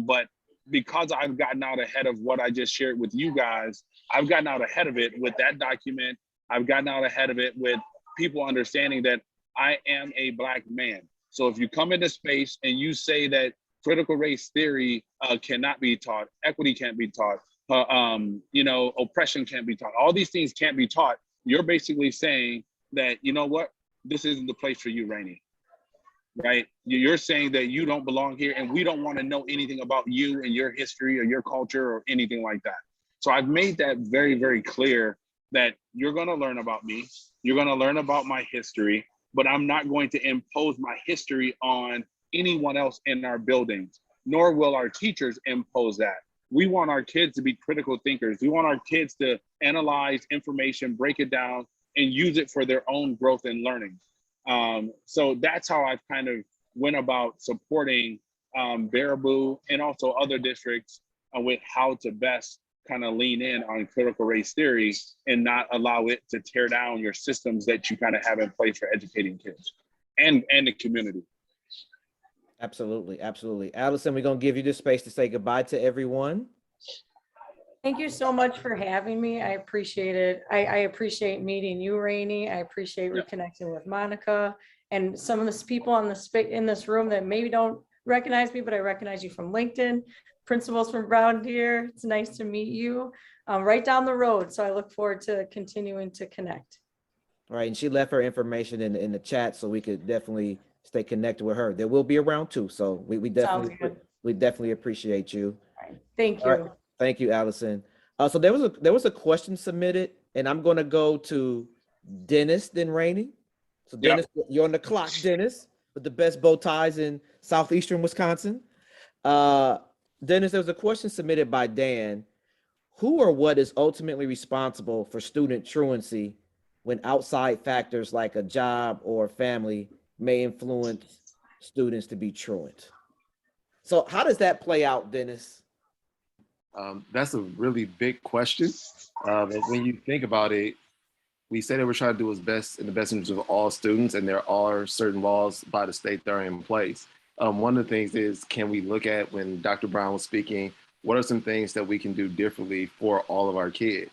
But because I've gotten out ahead of what I just shared with you guys, I've gotten out ahead of it with that document. I've gotten out ahead of it with people understanding that I am a Black man. So if you come into space and you say that critical race theory cannot be taught, equity can't be taught, you know, oppression can't be taught, all these things can't be taught, you're basically saying that, you know what, this isn't the place for you, Rainey, right? You're saying that you don't belong here and we don't want to know anything about you and your history or your culture or anything like that. So I've made that very, very clear that you're going to learn about me, you're going to learn about my history, but I'm not going to impose my history on anyone else in our buildings, nor will our teachers impose that. We want our kids to be critical thinkers. We want our kids to analyze information, break it down, and use it for their own growth and learning. So that's how I've kind of went about supporting Baraboo and also other districts with how to best kind of lean in on critical race theory and not allow it to tear down your systems that you kind of have in place for educating kids and the community. Absolutely, absolutely. Alyson, we're gonna give you this space to say goodbye to everyone. Thank you so much for having me. I appreciate it. I appreciate meeting you, Rainey. I appreciate reconnecting with Monica and some of the people on in this room that maybe don't recognize me, but I recognize you from LinkedIn. Principals from Brown Deer. It's nice to meet you right down the road. So I look forward to continuing to connect. All right, and she left her information in the chat, so we could definitely stay connected with her. There will be a round two, so we definitely appreciate you. All right. Thank you. Right. Thank you, Alyson. So there was a question submitted, and I'm going to go to Dennis, then Rainey. So Dennis, you're on the clock, Dennis, with the best bow ties in southeastern Wisconsin. Dennis, there was a question submitted by Dan. Who or what is ultimately responsible for student truancy when outside factors like a job or family may influence students to be truant? So how does that play out, Dennis? That's a really big question. And when you think about it, we say that we're trying to do what's best in the best interest of all students, and there are certain laws by the state that are in place. One of the things is, can we look at, when Dr. Brown was speaking, what are some things that we can do differently for all of our kids?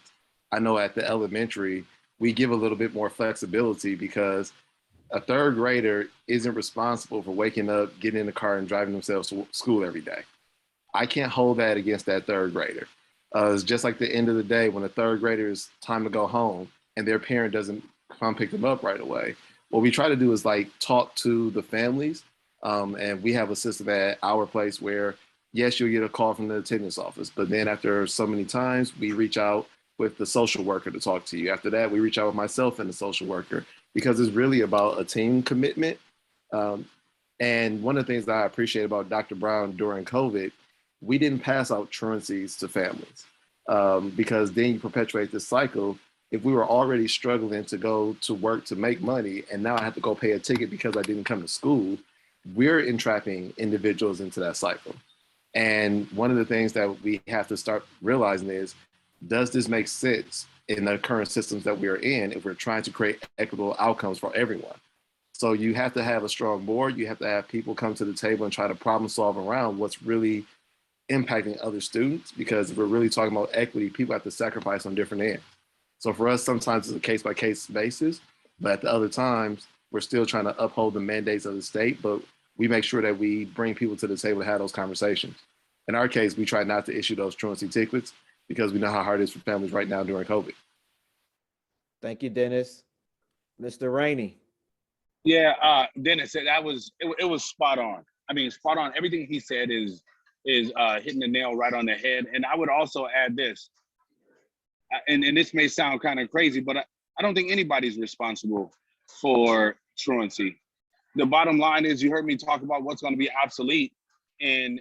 I know at the elementary, we give a little bit more flexibility because a third grader isn't responsible for waking up, getting in the car and driving themselves to school every day. I can't hold that against that third grader. It's just like the end of the day when a third grader is time to go home and their parent doesn't come pick them up right away. What we try to do is like talk to the families. And we have a system at our place where, yes, you'll get a call from the attendance office, but then after so many times, we reach out with the social worker to talk to you. After that, we reach out with myself and the social worker, because it's really about a team commitment. And one of the things that I appreciate about Dr. Brown during COVID, we didn't pass out truancies to families because then you perpetuate this cycle. If we were already struggling to go to work to make money, and now I have to go pay a ticket because I didn't come to school, we're entrapping individuals into that cycle. And one of the things that we have to start realizing is, does this make sense in the current systems that we are in if we're trying to create equitable outcomes for everyone? So you have to have a strong board. You have to have people come to the table and try to problem solve around what's really impacting other students, because if we're really talking about equity, people have to sacrifice on different ends. So for us, sometimes it's a case by case basis, but at the other times, we're still trying to uphold the mandates of the state, but we make sure that we bring people to the table to have those conversations. In our case, we try not to issue those truancy tickets because we know how hard it is for families right now during COVID. Thank you, Dennis. Mr. Rainey. Yeah, Dennis said it was spot on. I mean, spot on. Everything he said is hitting the nail right on the head. And I would also add this, and this may sound kind of crazy, but I don't think anybody's responsible for truancy. The bottom line is, you heard me talk about what's going to be obsolete in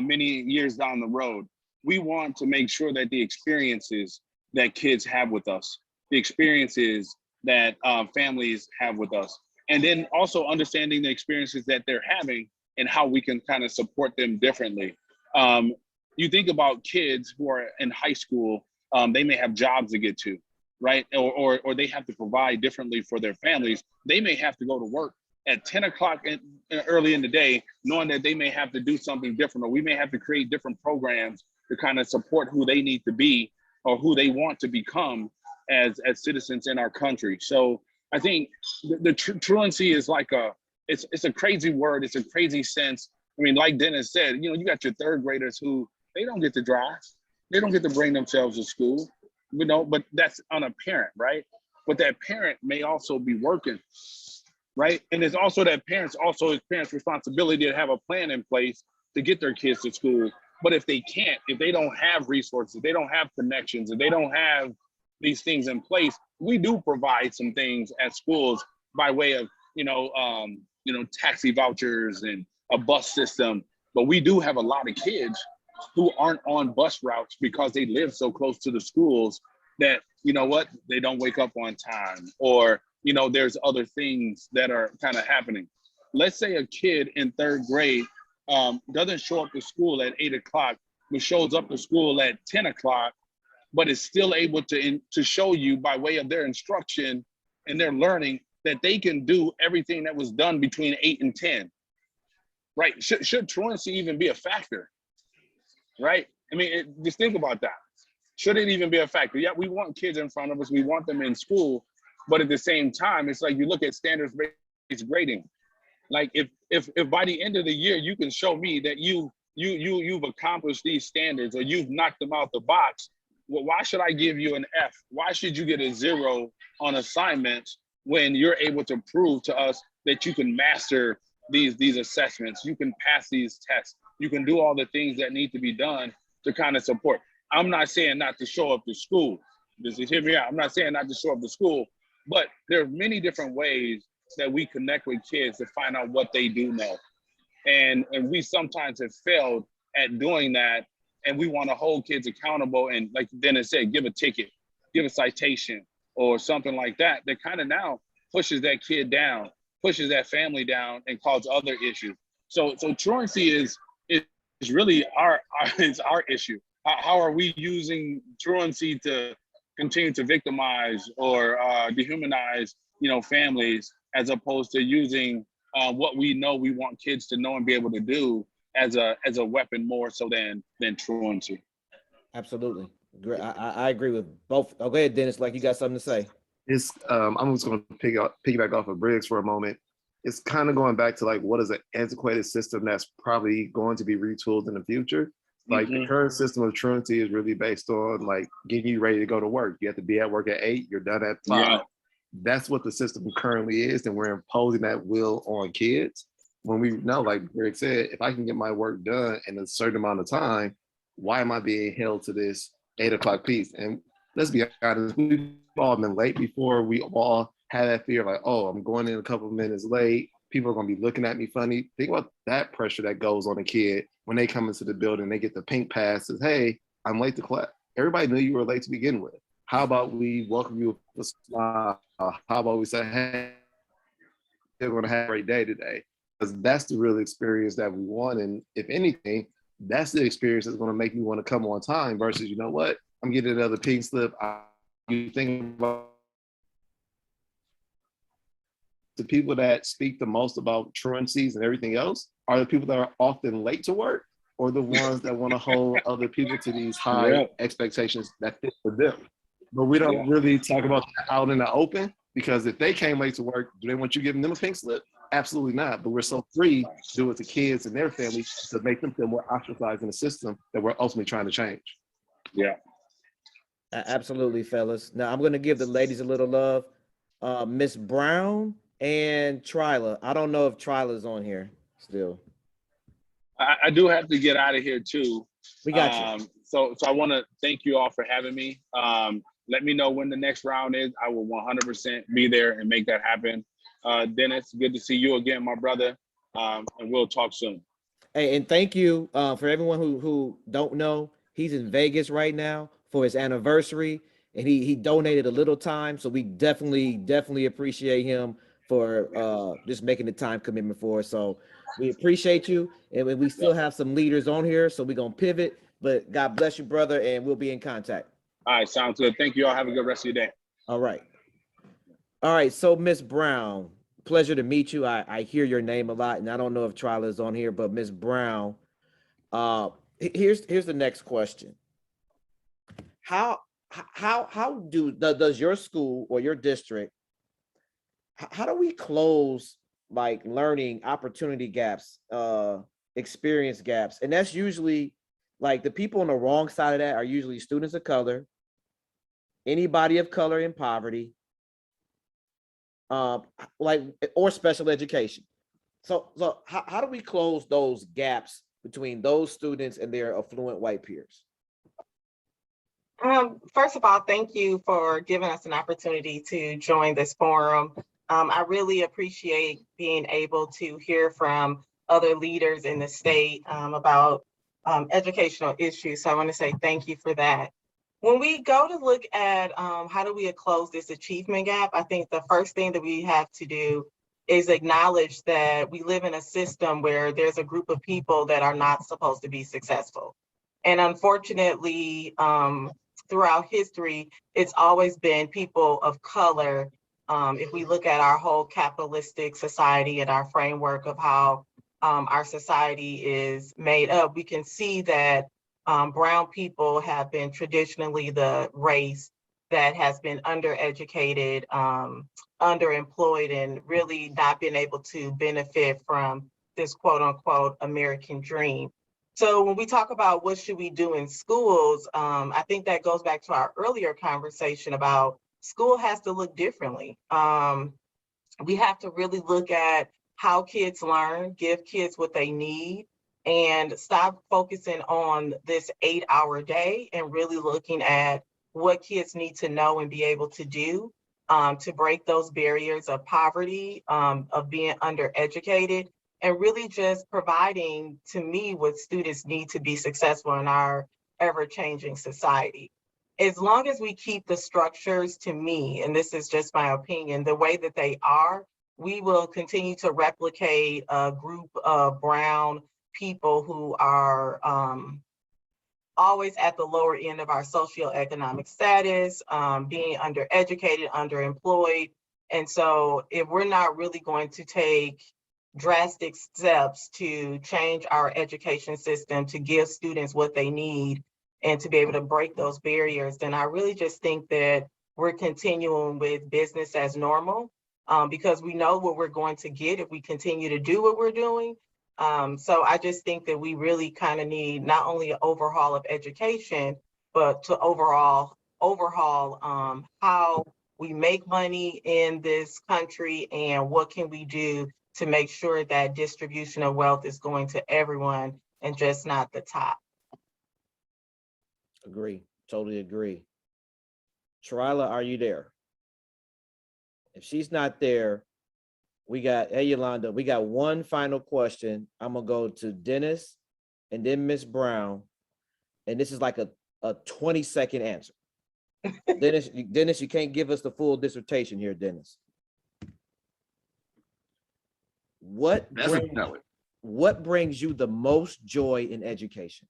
many years down the road. We want to make sure that the experiences that kids have with us, the experiences that families have with us, and then also understanding the experiences that they're having and how we can kind of support them differently. You think about kids who are in high school, they may have jobs to get to, right? Or they have to provide differently for their families. They may have to go to work at 10 o'clock early in the day, knowing that they may have to do something different, or we may have to create different programs to kind of support who they need to be or who they want to become as citizens in our country. So I think the truancy is like it's a crazy word. It's a crazy sense. I mean, like Dennis said, you know, you got your third graders who they don't get to drive. They don't get to bring themselves to school, you know, but that's on a parent, right? But that parent may also be working, right? And it's also that parents responsibility to have a plan in place to get their kids to school. But if they can't, if they don't have resources, they don't have connections, if they don't have these things in place, we do provide some things at schools by way of, taxi vouchers and a bus system. But we do have a lot of kids who aren't on bus routes because they live so close to the schools that, you know what, they don't wake up on time, or, you know, there's other things that are kind of happening. Let's say a kid in third grade doesn't show up to school at 8 o'clock, but shows up to school at 10 o'clock, but is still able to show you by way of their instruction and their learning that they can do everything that was done between 8 and 10, right? Should truancy even be a factor, right? I mean, just think about that. Should it even be a factor? Yeah, we want kids in front of us. We want them in school. But at the same time, it's like you look at standards-based grading. Like if by the end of the year, you can show me that you've accomplished these standards or you've knocked them out the box, well, why should I give you an F? Why should you get a 0 on assignments when you're able to prove to us that you can master these assessments, you can pass these tests, you can do all the things that need to be done to kind of support. I'm not saying not to show up to school. Just hear me out. I'm not saying not to show up to school, but there are many different ways that we connect with kids to find out what they do know. And we sometimes have failed at doing that, and we want to hold kids accountable and, like Dennis said, give a ticket, give a citation or something like that, that kind of now pushes that kid down, pushes that family down, and causes other issues. So truancy is really our issue. How are we using truancy to continue to victimize or dehumanize, families, as opposed to using what we know we want kids to know and be able to do as a weapon more so than truancy. Absolutely. I agree with both. Oh, go ahead, Dennis, like you got something to say. It's I'm just going to piggyback off of Briggs for a moment. It's kind of going back to like, what is an antiquated system that's probably going to be retooled in the future? Like the current system of truancy is really based on like getting you ready to go to work. You have to be at work at 8, you're done at 5. Yeah. That's what the system currently is, and we're imposing that will on kids. When we know, like Greg said, if I can get my work done in a certain amount of time, why am I being held to this 8 o'clock piece? And let's be honest, we've all been late before. We all had that fear, like, oh, I'm going in a couple of minutes late. People are going to be looking at me funny. Think about that pressure that goes on a kid when they come into the building. They get the pink pass, says, hey, I'm late to class. Everybody knew you were late to begin with. How about we welcome you with a smile? How about we say, hey, you're going to have a great day today? Because that's the real experience that we want. And if anything, that's the experience that's going to make me want to come on time versus, you know what, I'm getting another pink slip. You think about the people that speak the most about truancies and everything else are the people that are often late to work or the ones that want to hold other people to these high Yeah. expectations that fit for them. But we don't really talk about that out in the open, because if they came late to work, do they want you giving them a pink slip? Absolutely not. But we're so free to do it to kids and their families to make them feel more ostracized in the system that we're ultimately trying to change. Yeah. Absolutely, fellas. Now I'm gonna give the ladies a little love. Miss Brown and Tryla. I don't know if Tryla's on here still. I do have to get out of here too. We got you. So I want to thank you all for having me. Let me know when the next round is. I will 100% be there and make that happen. Dennis, good to see you again, my brother. And we'll talk soon. Hey, and thank you for everyone who don't know. He's in Vegas right now for his anniversary, and he donated a little time. So we definitely appreciate him for just making the time commitment for us. So we appreciate you, and we still have some leaders on here, so we're gonna pivot. But God bless you, brother, and we'll be in contact. All right, sounds good. Thank you all. Have a good rest of your day. All right. So Miss Brown, pleasure to meet you. I hear your name a lot, and I don't know if Tryla is on here, but Miss Brown, here's the next question. How does your school or your district, how do we close like learning opportunity gaps, experience gaps? And that's usually like the people on the wrong side of that are usually students of color, anybody of color in poverty, or special education. So how do we close those gaps between those students and their affluent white peers? First of all, thank you for giving us an opportunity to join this forum. I really appreciate being able to hear from other leaders in the state about educational issues. So I want to say thank you for that. When we go to look at how do we close this achievement gap, I think the first thing that we have to do is acknowledge that we live in a system where there's a group of people that are not supposed to be successful. And unfortunately, throughout history, it's always been people of color. If we look at our whole capitalistic society and our framework of how our society is made up, we can see that brown people have been traditionally the race that has been undereducated, underemployed, and really not been able to benefit from this quote unquote American dream. So when we talk about what should we do in schools, I think that goes back to our earlier conversation about school has to look differently. We have to really look at how kids learn, give kids what they need, and stop focusing on this 8-hour day and really looking at what kids need to know and be able to do to break those barriers of poverty, of being undereducated, and really just providing, to me, what students need to be successful in our ever-changing society. As long as we keep the structures, to me, and this is just my opinion, the way that they are, we will continue to replicate a group of brown people who are always at the lower end of our socioeconomic status, being undereducated, underemployed. And so if we're not really going to take drastic steps to change our education system, to give students what they need and to be able to break those barriers, then I really just think that we're continuing with business as normal, because we know what we're going to get if we continue to do what we're doing. So I just think that we really kind of need not only an overhaul of education, but to overhaul how we make money in this country and what can we do to make sure that distribution of wealth is going to everyone and just not the top. Agree, totally agree. Tryla, are you there? If she's not there, we got, hey Yolanda, we got one final question. I'm gonna go to Dennis and then Miss Brown. And this is like a 20-second answer. Dennis, you can't give us the full dissertation here, Dennis. What brings you the most joy in education?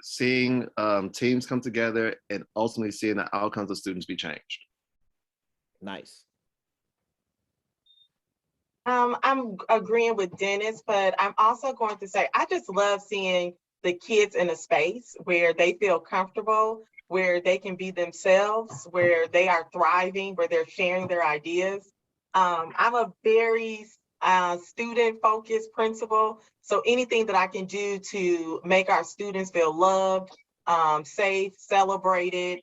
Seeing teams come together and ultimately seeing the outcomes of students be changed. Nice. I'm agreeing with Dennis, but I'm also going to say, I just love seeing the kids in a space where they feel comfortable, where they can be themselves, where they are thriving, where they're sharing their ideas. I'm a very student-focused principal, so anything that I can do to make our students feel loved, safe, celebrated,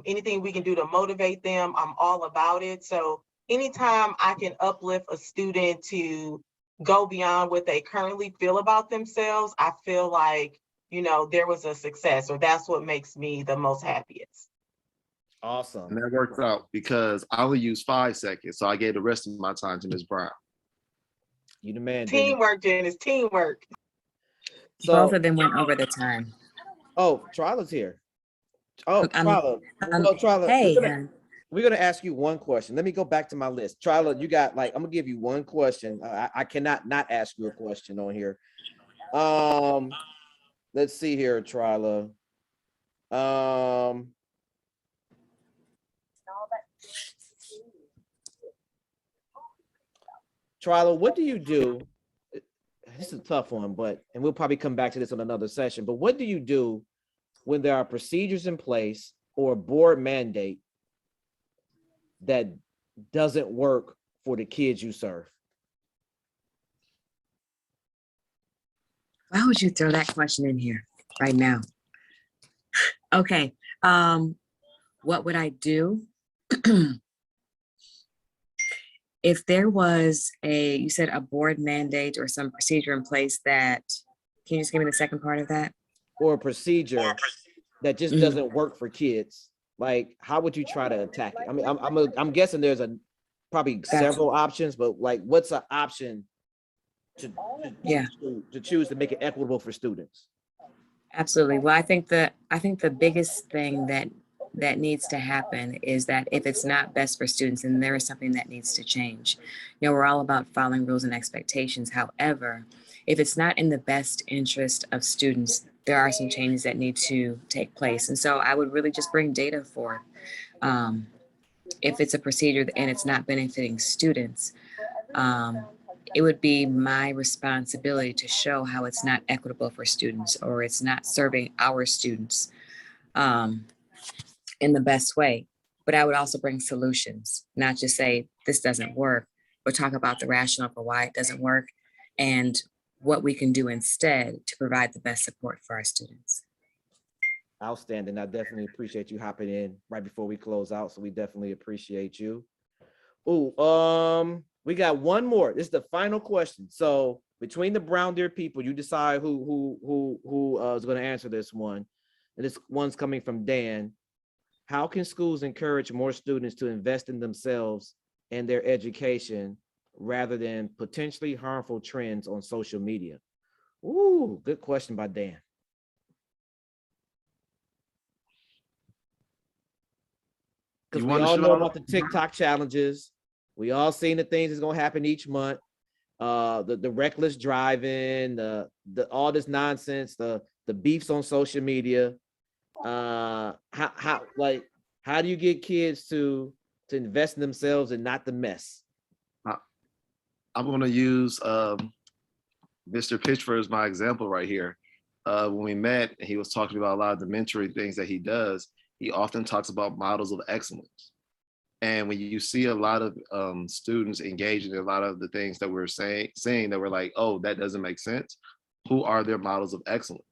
anything we can do to motivate them, I'm all about it. So anytime I can uplift a student to go beyond what they currently feel about themselves, I feel like, you know, there was a success, or that's what makes me the most happiest. Awesome. And that worked out because I only used 5 seconds. So I gave the rest of my time to Ms. Brown. You the man. Dennis. Teamwork, Dennis, teamwork. Both of them went over the time. Oh, Tryla's here. Oh, Tryla. Well, Tryla, Hey, we're gonna ask you one question. Let me go back to my list. Tryla, you got like, I'm gonna give you one question. I cannot not ask you a question on here. Let's see here, Tryla. Tryla, what do you do? This is a tough one, and we'll probably come back to this on another session, but what do you do when there are procedures in place or a board mandate that doesn't work for the kids you serve? why would you throw that question in here right now? Okay, what would I do? If there was you said a board mandate or some procedure in place that, can you just give me the second part of that? Or a procedure that just doesn't work for kids, like how would you try to attack it? I mean, I'm guessing there's probably several options, but like, what's an option to choose to make it equitable for students? Absolutely. Well, I think the biggest thing that needs to happen is that if it's not best for students, then there is something that needs to change. You know, we're all about following rules and expectations. However, if it's not in the best interest of students, there are some changes that need to take place. And so I would really just bring data forth. If it's a procedure and it's not benefiting students, it would be my responsibility to show how it's not equitable for students, or it's not serving our students in the best way. But I would also bring solutions, not just say this doesn't work, but talk about the rationale for why it doesn't work and what we can do instead to provide the best support for our students. Outstanding. I definitely appreciate you hopping in right before we close out. So we definitely appreciate you. Oh, we got one more. This is the final question. So between the Brown Deer people, you decide who is going to answer this one. And this one's coming from Dan. How can schools encourage more students to invest in themselves and their education rather than potentially harmful trends on social media? Ooh, good question by Dan. Because we all know about the TikTok challenges. We all seen the things that's gonna happen each month. The reckless driving, the all this nonsense, the beefs on social media. How do you get kids to invest in themselves and not the mess? I'm going to use Mr. Pitchford as my example right here. When we met, he was talking about a lot of the mentoring things that he does. He often talks about models of excellence. And when you see a lot of students engaging in a lot of the things that we're saying that we're like, oh, that doesn't make sense. Who are their models of excellence?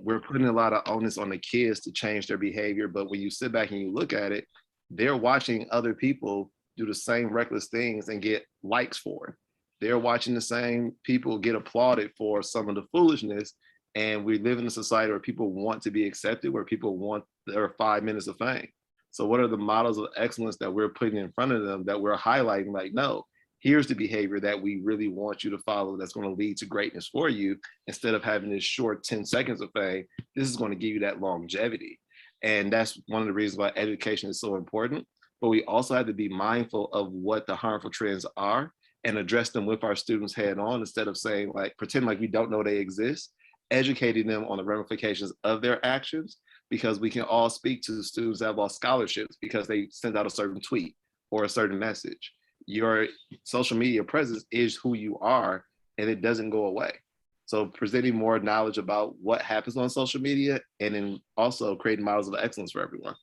We're putting a lot of onus on the kids to change their behavior. But when you sit back and you look at it, they're watching other people do the same reckless things and get likes for it. They're watching the same people get applauded for some of the foolishness. And we live in a society where people want to be accepted, where people want their 5 minutes of fame. So what are the models of excellence that we're putting in front of them that we're highlighting? Like, no, here's the behavior that we really want you to follow that's going to lead to greatness for you. Instead of having this short 10 seconds of fame, this is going to give you that longevity. And that's one of the reasons why education is so important. But we also have to be mindful of what the harmful trends are and address them with our students head on, instead of saying, like, pretend like we don't know they exist, educating them on the ramifications of their actions, because we can all speak to students that have lost scholarships because they sent out a certain tweet or a certain message. your social media presence is who you are, and it doesn't go away. So presenting more knowledge about what happens on social media, and then also creating models of excellence for everyone.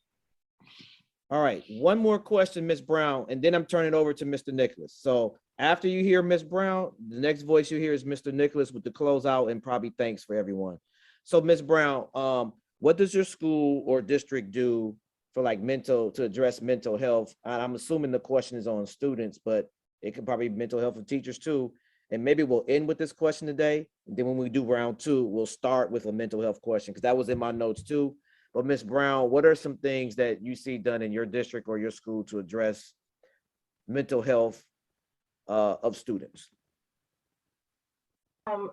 All right, one more question, Ms. Brown, and then I'm turning it over to Mr. Nicholas. So after you hear Ms. Brown, the next voice you hear is Mr. Nicholas with the closeout and probably thanks for everyone. So Ms. Brown, what does your school or district do for like to address mental health? And I'm assuming the question is on students, but it could probably be mental health of teachers too. And maybe we'll end with this question today. And then when we do round two, we'll start with a mental health question because that was in my notes too. But Ms. Brown, what are some things that you see done in your district or your school to address mental health of students?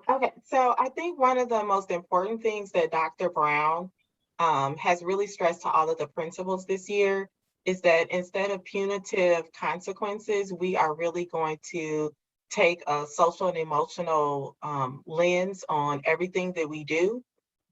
Okay, so I think one of the most important things that Dr. Brown has really stressed to all of the principals this year is that instead of punitive consequences, we are really going to take a social and emotional lens on everything that we do.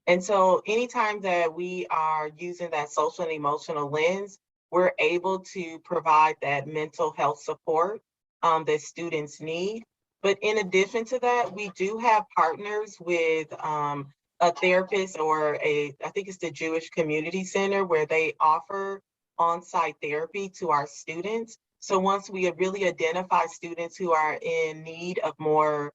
And so anytime that we are using that social and emotional lens, we're able to provide that mental health support that students need. But in addition to that, we do have partners with a therapist or I think it's the Jewish Community Center, where they offer on-site therapy to our students. So once we really identify students who are in need of more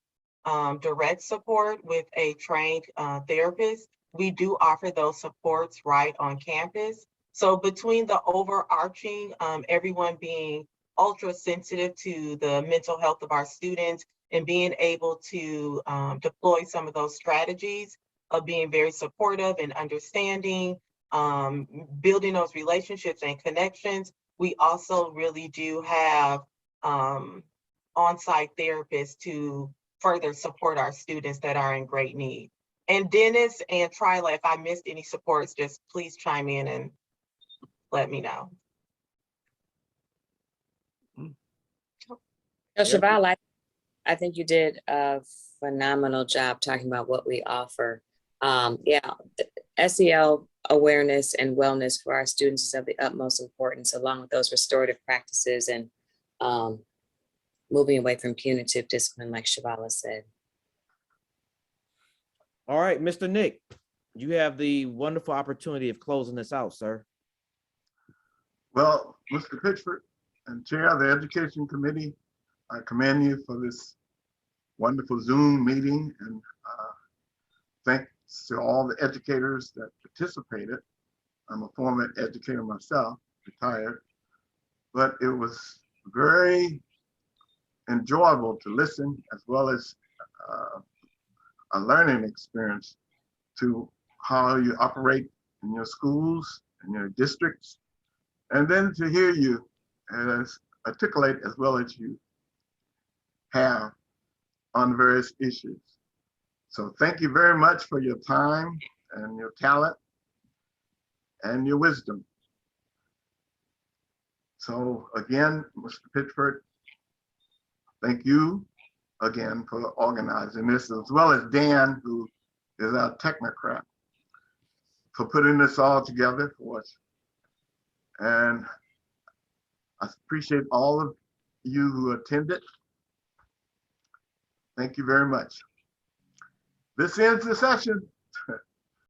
direct support with a trained therapist, we do offer those supports right on campus. So between the overarching, everyone being ultra sensitive to the mental health of our students and being able to deploy some of those strategies of being very supportive and understanding, building those relationships and connections, we also really do have on-site therapists to further support our students that are in great need. And Dennis and Tryla, if I missed any supports, just please chime in and let me know. Cheval, I think you did a phenomenal job talking about what we offer. Yeah, SEL awareness and wellness for our students is of the utmost importance, along with those restorative practices and moving away from punitive discipline, like Shivala said. All right, Mr. Nick, you have the wonderful opportunity of closing this out, sir. Well, Mr. Pitchford and Chair of the Education Committee, I commend you for this wonderful Zoom meeting, and thanks to all the educators that participated. I'm a former educator myself, retired, but it was very enjoyable to listen, as well as a learning experience to how you operate in your schools and your districts, and then to hear you as articulate as well as you have on various issues. So thank you very much for your time and your talent and your wisdom. So again, Mr. Pitchford, thank you again for organizing this, as well as Dan, who is our technocrat, for putting this all together for us. And I appreciate all of you who attended. Thank you very much. This ends the session.